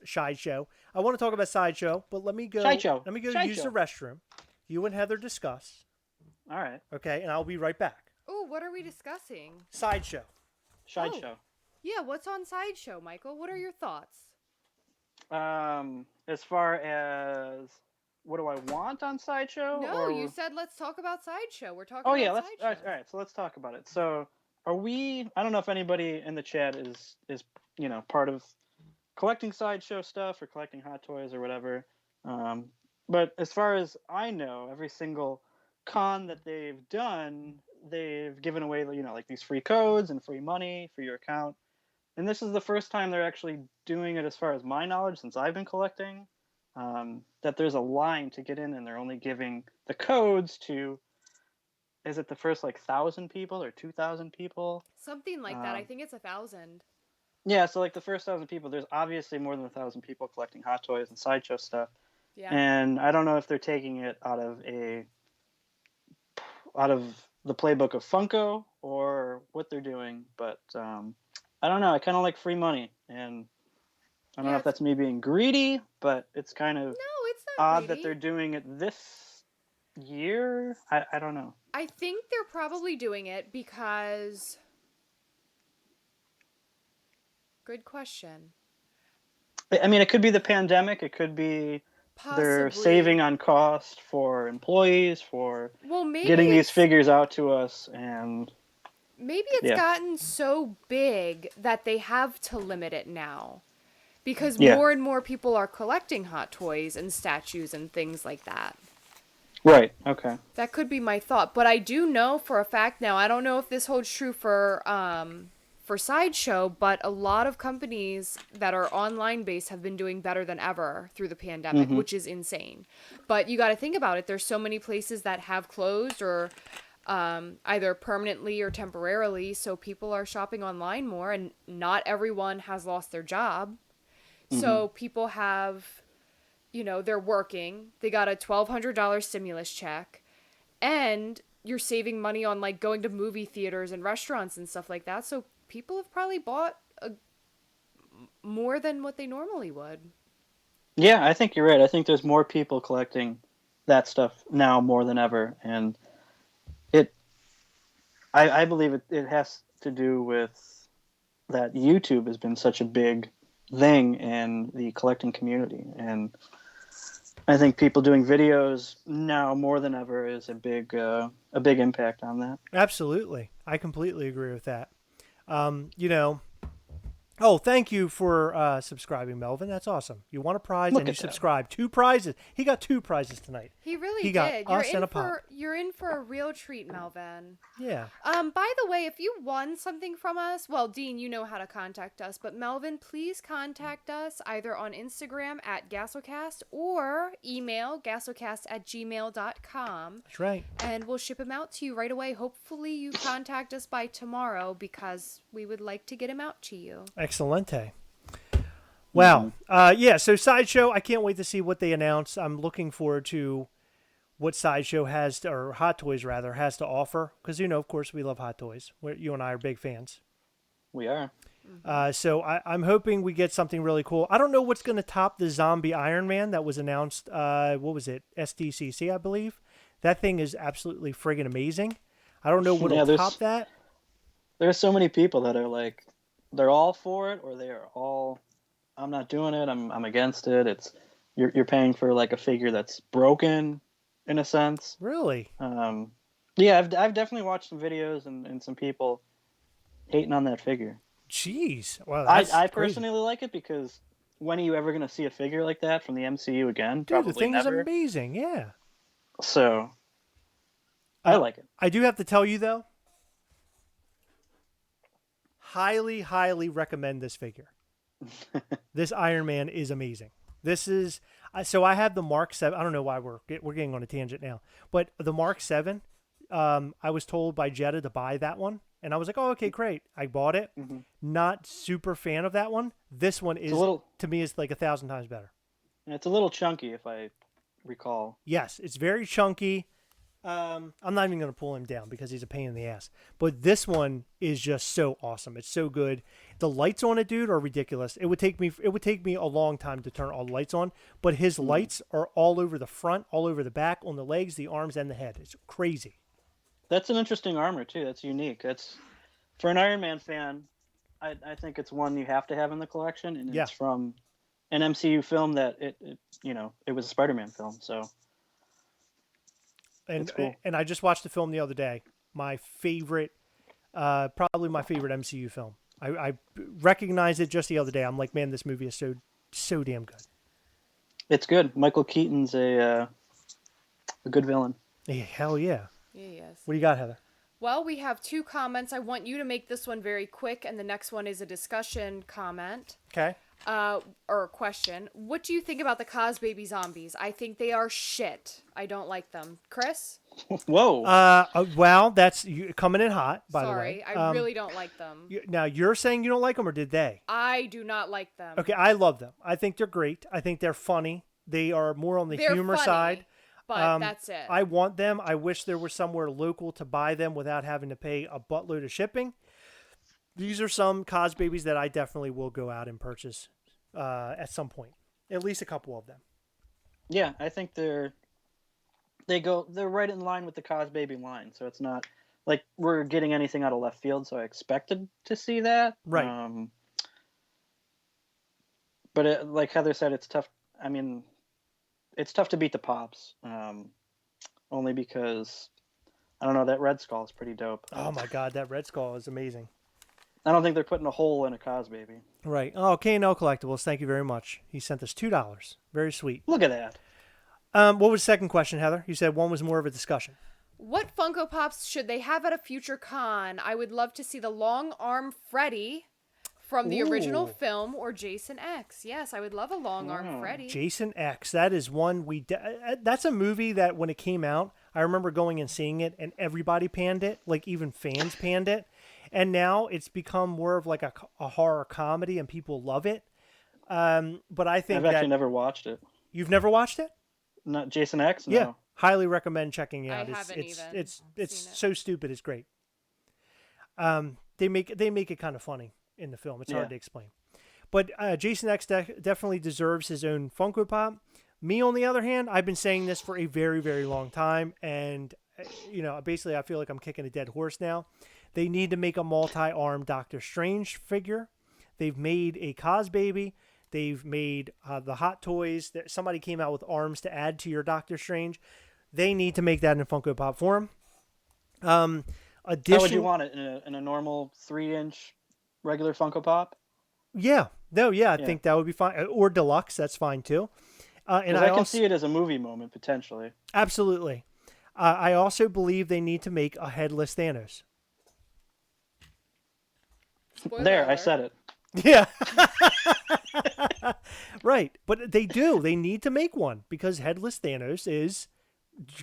S1: Sideshow. I want to talk about Sideshow, but let me go.
S3: Sideshow.
S1: Let me go use
S3: Sideshow.
S1: the restroom. You and Heather discuss.
S3: All right.
S1: Okay, and I'll be right back.
S2: Oh, what are we discussing?
S1: Sideshow.
S3: Sideshow.
S2: Yeah, what's on Sideshow, Michael? What are your thoughts?
S3: As far as what do I want on Sideshow?
S2: No,
S3: Or
S2: you said let's talk about Sideshow. We're talking
S3: oh
S2: about
S3: yeah, let's all
S2: Sideshow.
S3: right. So let's talk about it. So are we? I don't know if anybody in the chat is part of collecting Sideshow stuff or collecting hot toys or whatever. Um, but as far as I know, every single con that they've done, they've given away like these free codes and free money for your account. And this is the first time they're actually doing it, as far as my knowledge, since I've been collecting. That there's a line to get in, and they're only giving the codes to, is it the first 1,000 people or 2,000 people?
S2: Something like that. I think it's 1,000.
S3: Yeah, so the first 1,000 people, there's obviously more than 1,000 people collecting hot toys and Sideshow stuff,
S2: Yeah.
S3: and I don't know if they're taking it out of the playbook of Funko or what they're doing, but I don't know. I kind of like free money, and I don't know
S2: Yeah,
S3: if that's me being greedy, but it's kind of
S2: no, it's not
S3: odd that
S2: greedy.
S3: they're doing it this year. I don't know.
S2: I think they're probably doing it because. Good question.
S3: I mean, it could be the pandemic. It could be they're
S2: Possibly.
S3: saving on cost for employees for
S2: Well, maybe
S3: getting these
S2: it's
S3: figures out to us, and
S2: maybe it's
S3: yeah.
S2: gotten so big that they have to limit it now. Because
S3: Yeah.
S2: more and more people are collecting hot toys and statues and things like that.
S3: Right. Okay.
S2: That could be my thought, but I do know for a fact now. I don't know if this holds true for Sideshow, but a lot of companies that are online based have been doing better than ever through the pandemic, which is insane. But you got to think about it. There's so many places that have closed or either permanently or temporarily, so people are shopping online more, and not everyone has lost their job. So people have, they're working. They got a $1,200 stimulus check, and you're saving money on going to movie theaters and restaurants and stuff like that. So people have probably bought more than what they normally would.
S3: Yeah, I think you're right. I think there's more people collecting that stuff now more than ever, and I believe it has to do with that YouTube has been such a big thing in the collecting community, and I think people doing videos now more than ever is a big impact on that.
S1: Absolutely. I completely agree with that. You know, oh, thank you for subscribing, Melvin. That's awesome. You won a prize
S3: Look
S1: and you
S3: at that.
S1: subscribed. 2 prizes. He got 2 prizes tonight.
S2: He really
S1: He got
S2: did.
S1: us and a pop.
S2: You're in for a real treat, Melvin.
S1: Yeah.
S2: By the way, if you won something from us, well, Dean, you know how to contact us, but Melvin, please contact us either on Instagram at Gastlecast or email gastlecast@gmail.com.
S1: That's right.
S2: And we'll ship him out to you right away. Hopefully you contact us by tomorrow because we would like to get him out to you.
S1: Excelente. Wow. Yeah, so Sideshow, I can't wait to see what they announce. I'm looking forward to what Sideshow has to, or Hot Toys rather, has to offer. Because, of course, we love Hot Toys. You and I are big fans.
S3: We are.
S1: So I'm hoping we get something really cool. I don't know what's going to top the Zombie Iron Man that was announced, what was it, SDCC, I believe. That thing is absolutely friggin' amazing. I don't know what will top that.
S3: There's so many people that are they're all for it, or they are all, I'm not doing it, I'm against it. It's you're paying for a figure that's broken, in a sense.
S1: Really?
S3: Yeah, I've definitely watched some videos and some people hating on that figure.
S1: Jeez. Wow,
S3: I personally like it because when are you ever going to see a figure like that from the MCU again?
S1: Dude,
S3: Probably
S1: the thing
S3: never.
S1: is amazing. Yeah.
S3: So, I like it.
S1: I do have to tell you, though, highly, highly recommend this figure. This Iron Man is amazing. This is so I have the Mark 7. I don't know why we're getting on a tangent now, but the Mark 7. I was told by Jetta to buy that one, and I was like, "Oh, okay, great." I bought it. Not super fan of that one. This one is to me is 1,000 times better.
S3: And it's a little chunky, if I recall.
S1: Yes, it's very chunky. I'm not even going to pull him down because he's a pain in the ass. But this one is just so awesome. It's so good. The lights on it, dude, are ridiculous. It would take me a long time to turn all the lights on, but his lights are all over the front, all over the back, on the legs, the arms, and the head. It's crazy.
S3: That's an interesting armor too. That's unique. That's for an Iron Man fan. I think it's one you have to have in the collection, and it's from an MCU film that it was a Spider-Man film, so it's cool.
S1: And I just watched the film the other day. My favorite, probably my favorite MCU film. I recognized it just the other day. I'm like, man, this movie is so damn good.
S3: It's good. Michael Keaton's a good villain.
S1: Yeah, hell yeah.
S2: Yeah, yes.
S1: What do you got, Heather?
S2: Well, we have 2 comments. I want you to make this one very quick, and the next one is a discussion comment.
S1: Okay.
S2: Or a question. What do you think about the Cos Baby zombies? I think they are shit. I don't like them. Chris?
S3: Whoa.
S1: Well, that's you coming in hot, by the way.
S2: Sorry, I really don't like them.
S1: Now, you're saying you don't like them, or did they?
S2: I do not like them.
S1: Okay, I love them. I think they're great. I think they're funny. They are more on the
S2: They're
S1: humor
S2: funny,
S1: side.
S2: But that's it.
S1: I want them. I wish there was somewhere local to buy them without having to pay a buttload of shipping. These are some Cos Babies that I definitely will go out and purchase at some point. At least a couple of them.
S3: Yeah, I think they're right in line with the Cos Baby line, so it's not like we're getting anything out of left field. So I expected to see that,
S1: right?
S3: But like Heather said, it's tough. I mean, it's tough to beat the Pops, only because I don't know, that Red Skull is pretty dope.
S1: Oh my God, that Red Skull is amazing.
S3: I don't think they're putting a hole in a Cos Baby.
S1: Right. Oh, K&L Collectibles, thank you very much. He sent us $2. Very sweet.
S3: Look at that.
S1: What was the second question, Heather? You said one was more of a discussion.
S2: What Funko Pops should they have at a future con? I would love to see the long arm Freddy from the original film, or Jason X. Yes, I would love a long arm Freddy.
S1: Jason X. That is one that's a movie that when it came out, I remember going and seeing it, and everybody panned it, like even fans panned it. And now it's become more of like a horror comedy, and people love it. But I think
S3: I've actually never watched it.
S1: You've never watched it?
S3: Not Jason X? No.
S1: Yeah, highly recommend checking it out.
S2: I haven't even
S1: it's
S2: seen it.
S1: so stupid. It's great. They make it kind of funny in the film. It's hard to explain. But Jason X definitely deserves his own Funko Pop. Me, on the other hand, I've been saying this for a very, very long time, and basically, I feel like I'm kicking a dead horse now. They need to make a multi-armed Doctor Strange figure. They've made a Cos Baby. They've made the Hot Toys. Somebody came out with arms to add to your Doctor Strange. They need to make that in Funko Pop form.
S3: How would you want it? In a normal 3-inch regular Funko Pop?
S1: Yeah. No, yeah, I think that would be fine. Or deluxe, that's fine too. And I
S3: can see it as a movie moment, potentially.
S1: Absolutely. I also believe they need to make a headless Thanos.
S2: Spoiler
S3: there,
S2: alert.
S3: I said it.
S1: Yeah. Right. But they do. They need to make one because headless Thanos is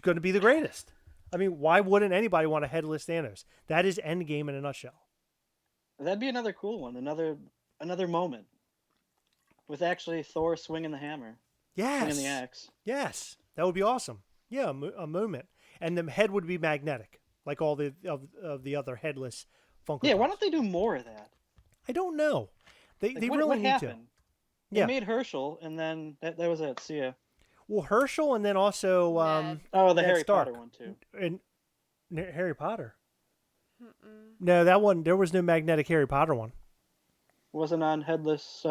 S1: going to be the greatest. I mean, why wouldn't anybody want a headless Thanos? That is Endgame in a nutshell.
S3: That'd be another cool one. Another moment with actually Thor swinging the hammer.
S1: Yes.
S3: Swinging the axe.
S1: Yes. That would be awesome. Yeah, a moment. And the head would be magnetic, like all the of the other headless Funko
S3: Yeah,
S1: Pops.
S3: why don't they do more of that?
S1: I don't know. They
S3: What
S1: really need
S3: happened?
S1: to.
S3: They made Herschel, and then that was it. See ya.
S1: Well, Herschel, and then also
S3: the
S1: Ned
S3: Harry
S1: Stark.
S3: Potter one too.
S1: And Harry Potter. No, that one, there was no magnetic Harry Potter one.
S3: Wasn't on headless.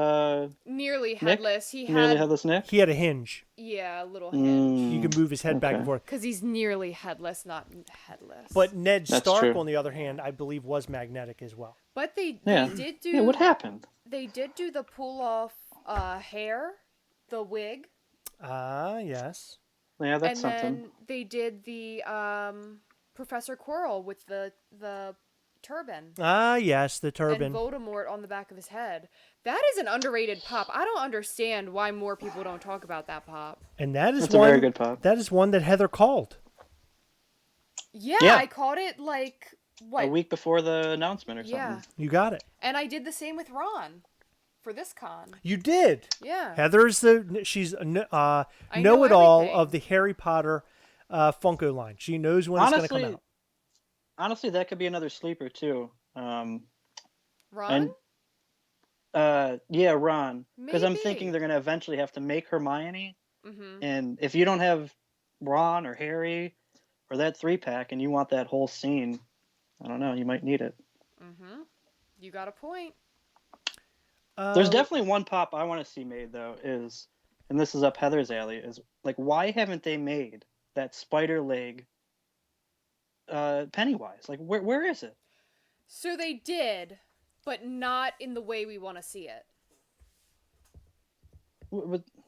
S2: Nearly headless.
S3: Nearly headless Nick.
S1: He had a hinge.
S2: Yeah, a little hinge.
S1: You could move his head back and forth.
S2: Because he's nearly headless, not headless.
S1: But Ned
S3: That's
S1: Stark,
S3: true.
S1: on the other hand, I believe was magnetic as well.
S2: But they did do.
S3: Yeah, what happened?
S2: They did do the pull off hair, the wig.
S1: Yes.
S3: Yeah, that's
S2: and
S3: something.
S2: then they did the Professor Quirrell with the turban.
S1: Yes, the turban.
S2: And Voldemort on the back of his head. That is an underrated pop. I don't understand why more people don't talk about that pop.
S1: And that is
S3: That's a very good pop.
S1: That is one that Heather called.
S2: Yeah,
S3: Yeah.
S2: I caught it like what?
S3: A week before the announcement or something.
S2: Yeah.
S1: You got it.
S2: And I did the same with Ron for this con.
S1: You did.
S2: Yeah.
S1: Heather's she's a know-it-all
S2: everything.
S1: of the Harry Potter Funko line. She knows when it's going to come out.
S3: Honestly, that could be another sleeper too.
S2: Ron?
S3: Yeah, Ron. Because I'm
S2: Maybe.
S3: thinking they're going to eventually have to make Hermione.
S2: Mm-hmm.
S3: And if you don't have Ron or Harry or that 3-pack and you want that whole scene, I don't know, you might need it.
S2: Mm-hmm. You got a point.
S3: There's definitely one pop I want to see made though. And this is up Heather's alley. Is like, why haven't they made that spider leg Pennywise? Like, where is it?
S2: So they did, but not in the way we want to see it.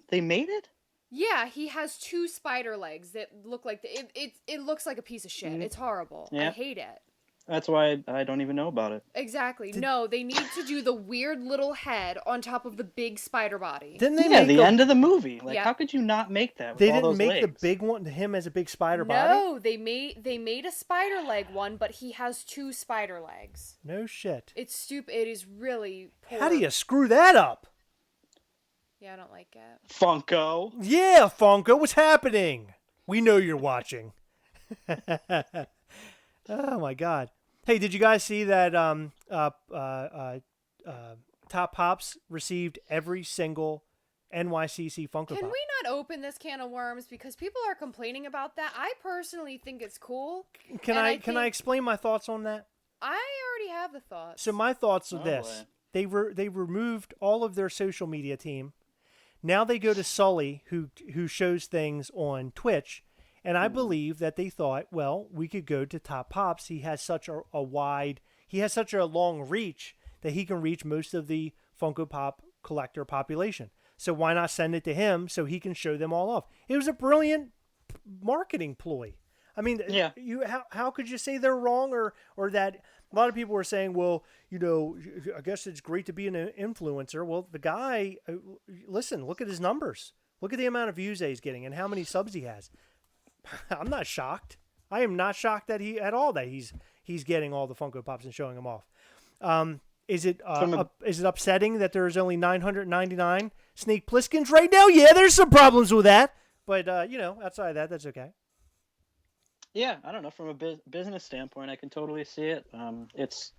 S3: They made it?
S2: Yeah, he has 2 spider legs that look like it looks like a piece of shit. It's horrible. I
S3: Yeah.
S2: hate it.
S3: That's why I don't even know about it.
S2: Exactly. No, they need to do the weird little head on top of the big spider body.
S1: Didn't they
S3: Yeah,
S1: make
S3: the end of the movie. Like,
S2: Yeah.
S3: how could you not make that with
S1: They
S3: all
S1: didn't
S3: those
S1: make the
S3: legs?
S1: big one to him as a big spider body?
S2: No, they made a spider leg one, but he has 2 spider legs.
S1: No shit.
S2: It's stupid. It is really poor.
S1: How do you screw that up?
S2: Yeah, I don't like it.
S3: Funko.
S1: Yeah, Funko, what's happening? We know you're watching. Oh my god. Hey, did you guys see that Top Pops received every single NYCC Funko
S2: Can
S1: Pop?
S2: we not open this can of worms because people are complaining about that? I personally think it's cool.
S1: Can
S2: and
S1: I explain my thoughts on that?
S2: I already have the thoughts.
S1: So my thoughts are
S3: Oh,
S1: this:
S3: boy.
S1: they removed all of their social media team. Now they go to Sully, who shows things on Twitch, and I believe that they thought, well, we could go to Top Pops. He has such he has such a long reach that he can reach most of the Funko Pop collector population. So why not send it to him so he can show them all off? It was a brilliant marketing ploy. I mean,
S3: Yeah.
S1: How could you say they're wrong or that a lot of people were saying, well, you know, I guess it's great to be an influencer. Well, the guy, listen, look at his numbers. Look at the amount of views that he's getting and how many subs he has. I'm not shocked. I am not shocked that he's getting all the Funko Pops and showing them off. Is it upsetting that there's only 999 Snake Plisskens right now? Yeah, there's some problems with that, but outside of that, that's okay.
S3: Yeah, I don't know. From a business standpoint, I can totally see it. It's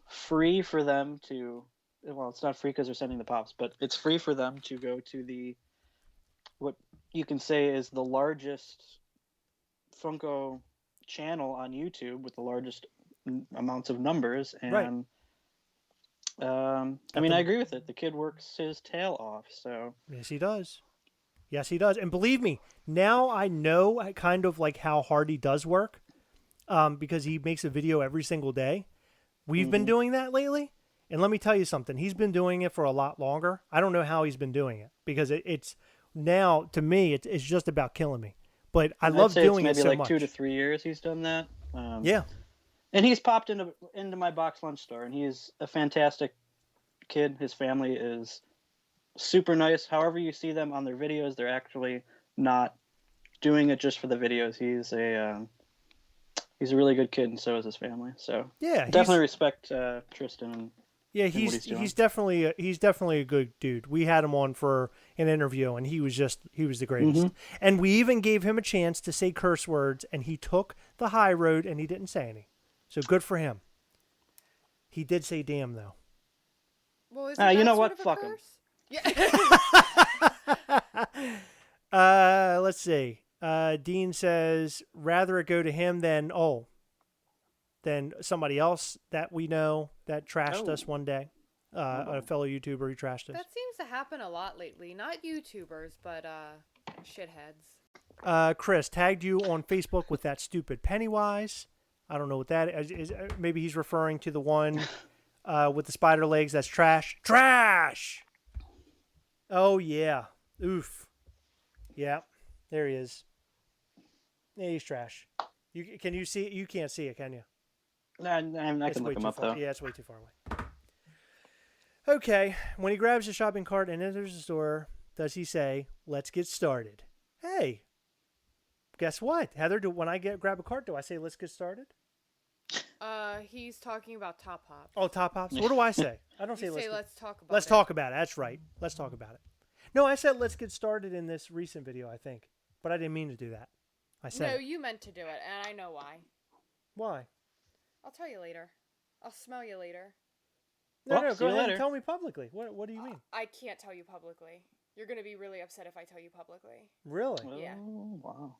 S3: free for them to. Well, it's not free because they're sending the pops, but it's free for them to go to what you can say is the largest Funko channel on YouTube with the largest amounts of numbers, and
S1: Right.
S3: I mean, I agree with it. The kid works his tail off, so
S1: Yes, he does. Yes, he does. And believe me, now I know kind of like how hard he does work, because he makes a video every single day. We've been doing that lately. And let me tell you something. He's been doing it for a lot longer. I don't know how he's been doing it because it's now, to me, it's just about killing me. But I love doing it so
S3: maybe like
S1: much.
S3: 2 to 3 years he's done that.
S1: Yeah.
S3: And he's popped into my box lunch store, and he's a fantastic kid. His family is super nice. However you see them on their videos, they're actually not doing it just for the videos. He's a really good kid, and so is his family. So
S1: Yeah,
S3: definitely respect Tristan. And
S1: yeah,
S3: what he's doing.
S1: he's definitely a good dude. We had him on for an interview, and he was the greatest. And we even gave him a chance to say curse words, and he took the high road, and he didn't say any. So good for him. He did say "damn" though.
S2: Well,
S3: you know what? Fuck him.
S2: Yeah.
S1: Let's see. Dean says rather it go to him than somebody else that we know that trashed us one day. A fellow YouTuber who trashed us.
S2: That seems to happen a lot lately. Not YouTubers, but shitheads.
S1: Chris tagged you on Facebook with that stupid Pennywise. I don't know what that is. Maybe he's referring to the one with the spider legs. That's trash. Trash. Oh yeah. Oof. Yeah. There he is. Yeah, he's trash. Can you see it? You can't see it, can you?
S3: I can look him up though.
S1: Yeah, it's way too far away. Okay. When he grabs the shopping cart and enters the store, does he say, "Let's get started"? Hey. Guess what, Heather? When I grab a cart, do I say "Let's get started"?
S2: He's talking about Top Pops.
S1: Oh, Top Pops. What do I say? I don't
S2: You
S1: say
S2: say
S1: let's
S2: talk about
S1: let's
S2: it.
S1: talk about it. That's right. Let's talk about it. No, I said let's get started in this recent video, I think. But I didn't mean to do that. I said
S2: No,
S1: it.
S2: you meant to do it, and I know why.
S1: Why?
S2: I'll tell you later. I'll smell you later.
S1: No,
S3: Well,
S1: no,
S3: see
S1: go
S3: you
S1: ahead
S3: later.
S1: and tell me publicly. What do you mean?
S2: I can't tell you publicly. You're going to be really upset if I tell you publicly.
S1: Really?
S2: Yeah.
S3: Oh, wow.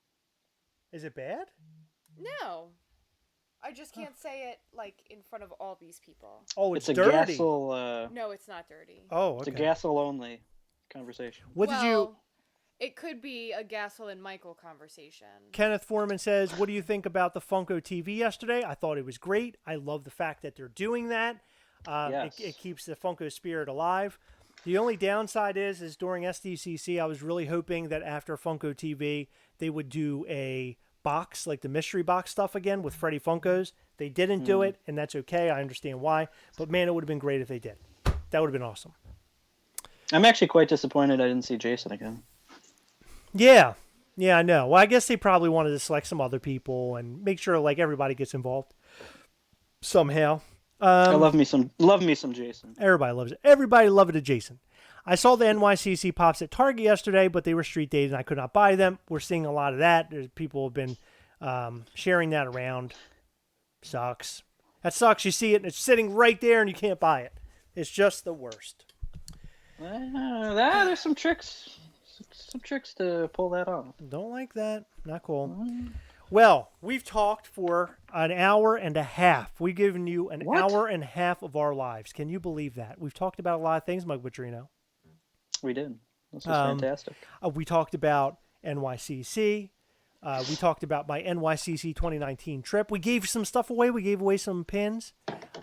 S1: Is it bad?
S2: No. I just can't say it like in front of all these people.
S1: Oh, it's
S3: a
S1: dirty.
S3: Gassel.
S2: No, it's not dirty.
S1: Oh,
S3: It's a
S1: okay.
S3: Gassel only conversation.
S1: What did you?
S2: It could be a Gassel and Michael conversation.
S1: Kenneth Foreman says, "What do you think about the Funko TV yesterday? I thought it was great. I love the fact that they're doing that.
S3: Yes.
S1: It keeps the Funko spirit alive. The only downside is during SDCC, I was really hoping that after Funko TV, they would do a box, like the mystery box stuff again with Freddy Funkos. They didn't do it, and that's okay. I understand why. But, man, it would have been great if they did. That would have been awesome.
S3: I'm actually quite disappointed I didn't see Jason again.
S1: Yeah. Yeah, I know. Well, I guess they probably wanted to select some other people and make sure, like, everybody gets involved somehow.
S3: I love me some Jason.
S1: Everybody loves it. Everybody loved it, Jason. I saw the NYCC Pops at Target yesterday, but they were street dated and I could not buy them. We're seeing a lot of that. People have been sharing that around. Sucks. That sucks. You see it and it's sitting right there and you can't buy it. It's just the worst.
S3: There's some tricks. Some tricks to pull that off.
S1: Don't like that. Not cool. Well, we've talked for an hour and a half. We've given you an hour and a half of our lives. Can you believe that? We've talked about a lot of things, Mike Vitrino.
S3: We did. This was fantastic.
S1: We talked about NYCC. We talked about my NYCC 2019 trip. We gave some stuff away. We gave away some pins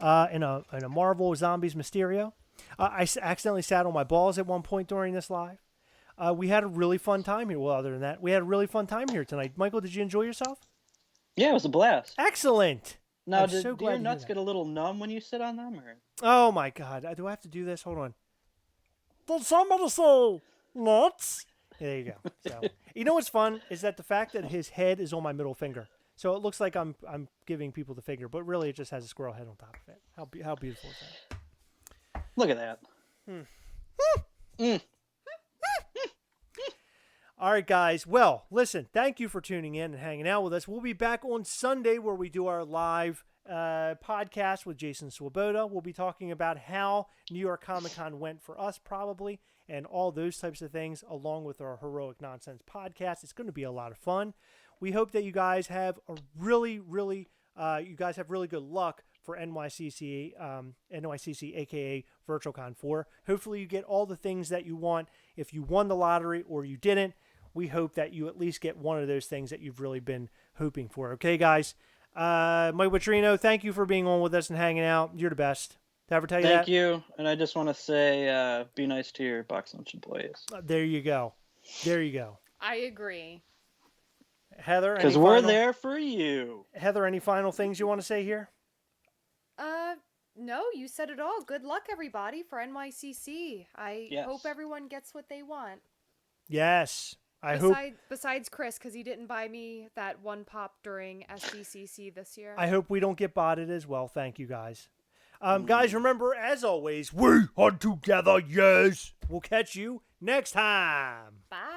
S1: in a Marvel Zombies Mysterio. I accidentally sat on my balls at one point during this live. We had a really fun time here. Well, other than that, we had a really fun time here tonight. Michael, did you enjoy yourself?
S3: Yeah, it was a blast.
S1: Excellent.
S3: Now,
S1: do
S3: your nuts get a little numb when you sit on them? Or?
S1: Oh, my God. Do I have to do this? Hold on. Did somebody say nuts? Yeah, there you go. So, you know what's fun is that the fact that his head is on my middle finger. So it looks like I'm giving people the finger, but really it just has a squirrel head on top of it. How beautiful is that?
S3: Look at that.
S1: All right, guys. Well, listen, thank you for tuning in and hanging out with us. We'll be back on Sunday where we do our live podcast with Jason Swoboda. We'll be talking about how New York Comic Con went for us probably and all those types of things along with our Heroic Nonsense podcast. It's going to be a lot of fun. We hope that you guys have a really good luck for NYCC, aka VirtualCon 4. Hopefully you get all the things that you want. If you won the lottery or you didn't, we hope that you at least get one of those things that you've really been hoping for. Okay, guys? Mike Vitrino, thank you for being on with us and hanging out. You're the best. Did I ever tell you that?
S3: Thank you. And I just want to say, be nice to your box lunch employees.
S1: There you go. There you go.
S2: I agree.
S1: Heather,
S3: because we're there for you.
S1: Heather, any final things you want to say here?
S2: No, you said it all. Good luck, everybody, for NYCC. I hope everyone gets what they want.
S1: Yes. I hope.
S2: Besides Chris, because he didn't buy me that one pop during SDCC this year.
S1: I hope we don't get botted as well. Thank you, guys. Guys, remember, as always, we are together, yes. We'll catch you next time.
S2: Bye.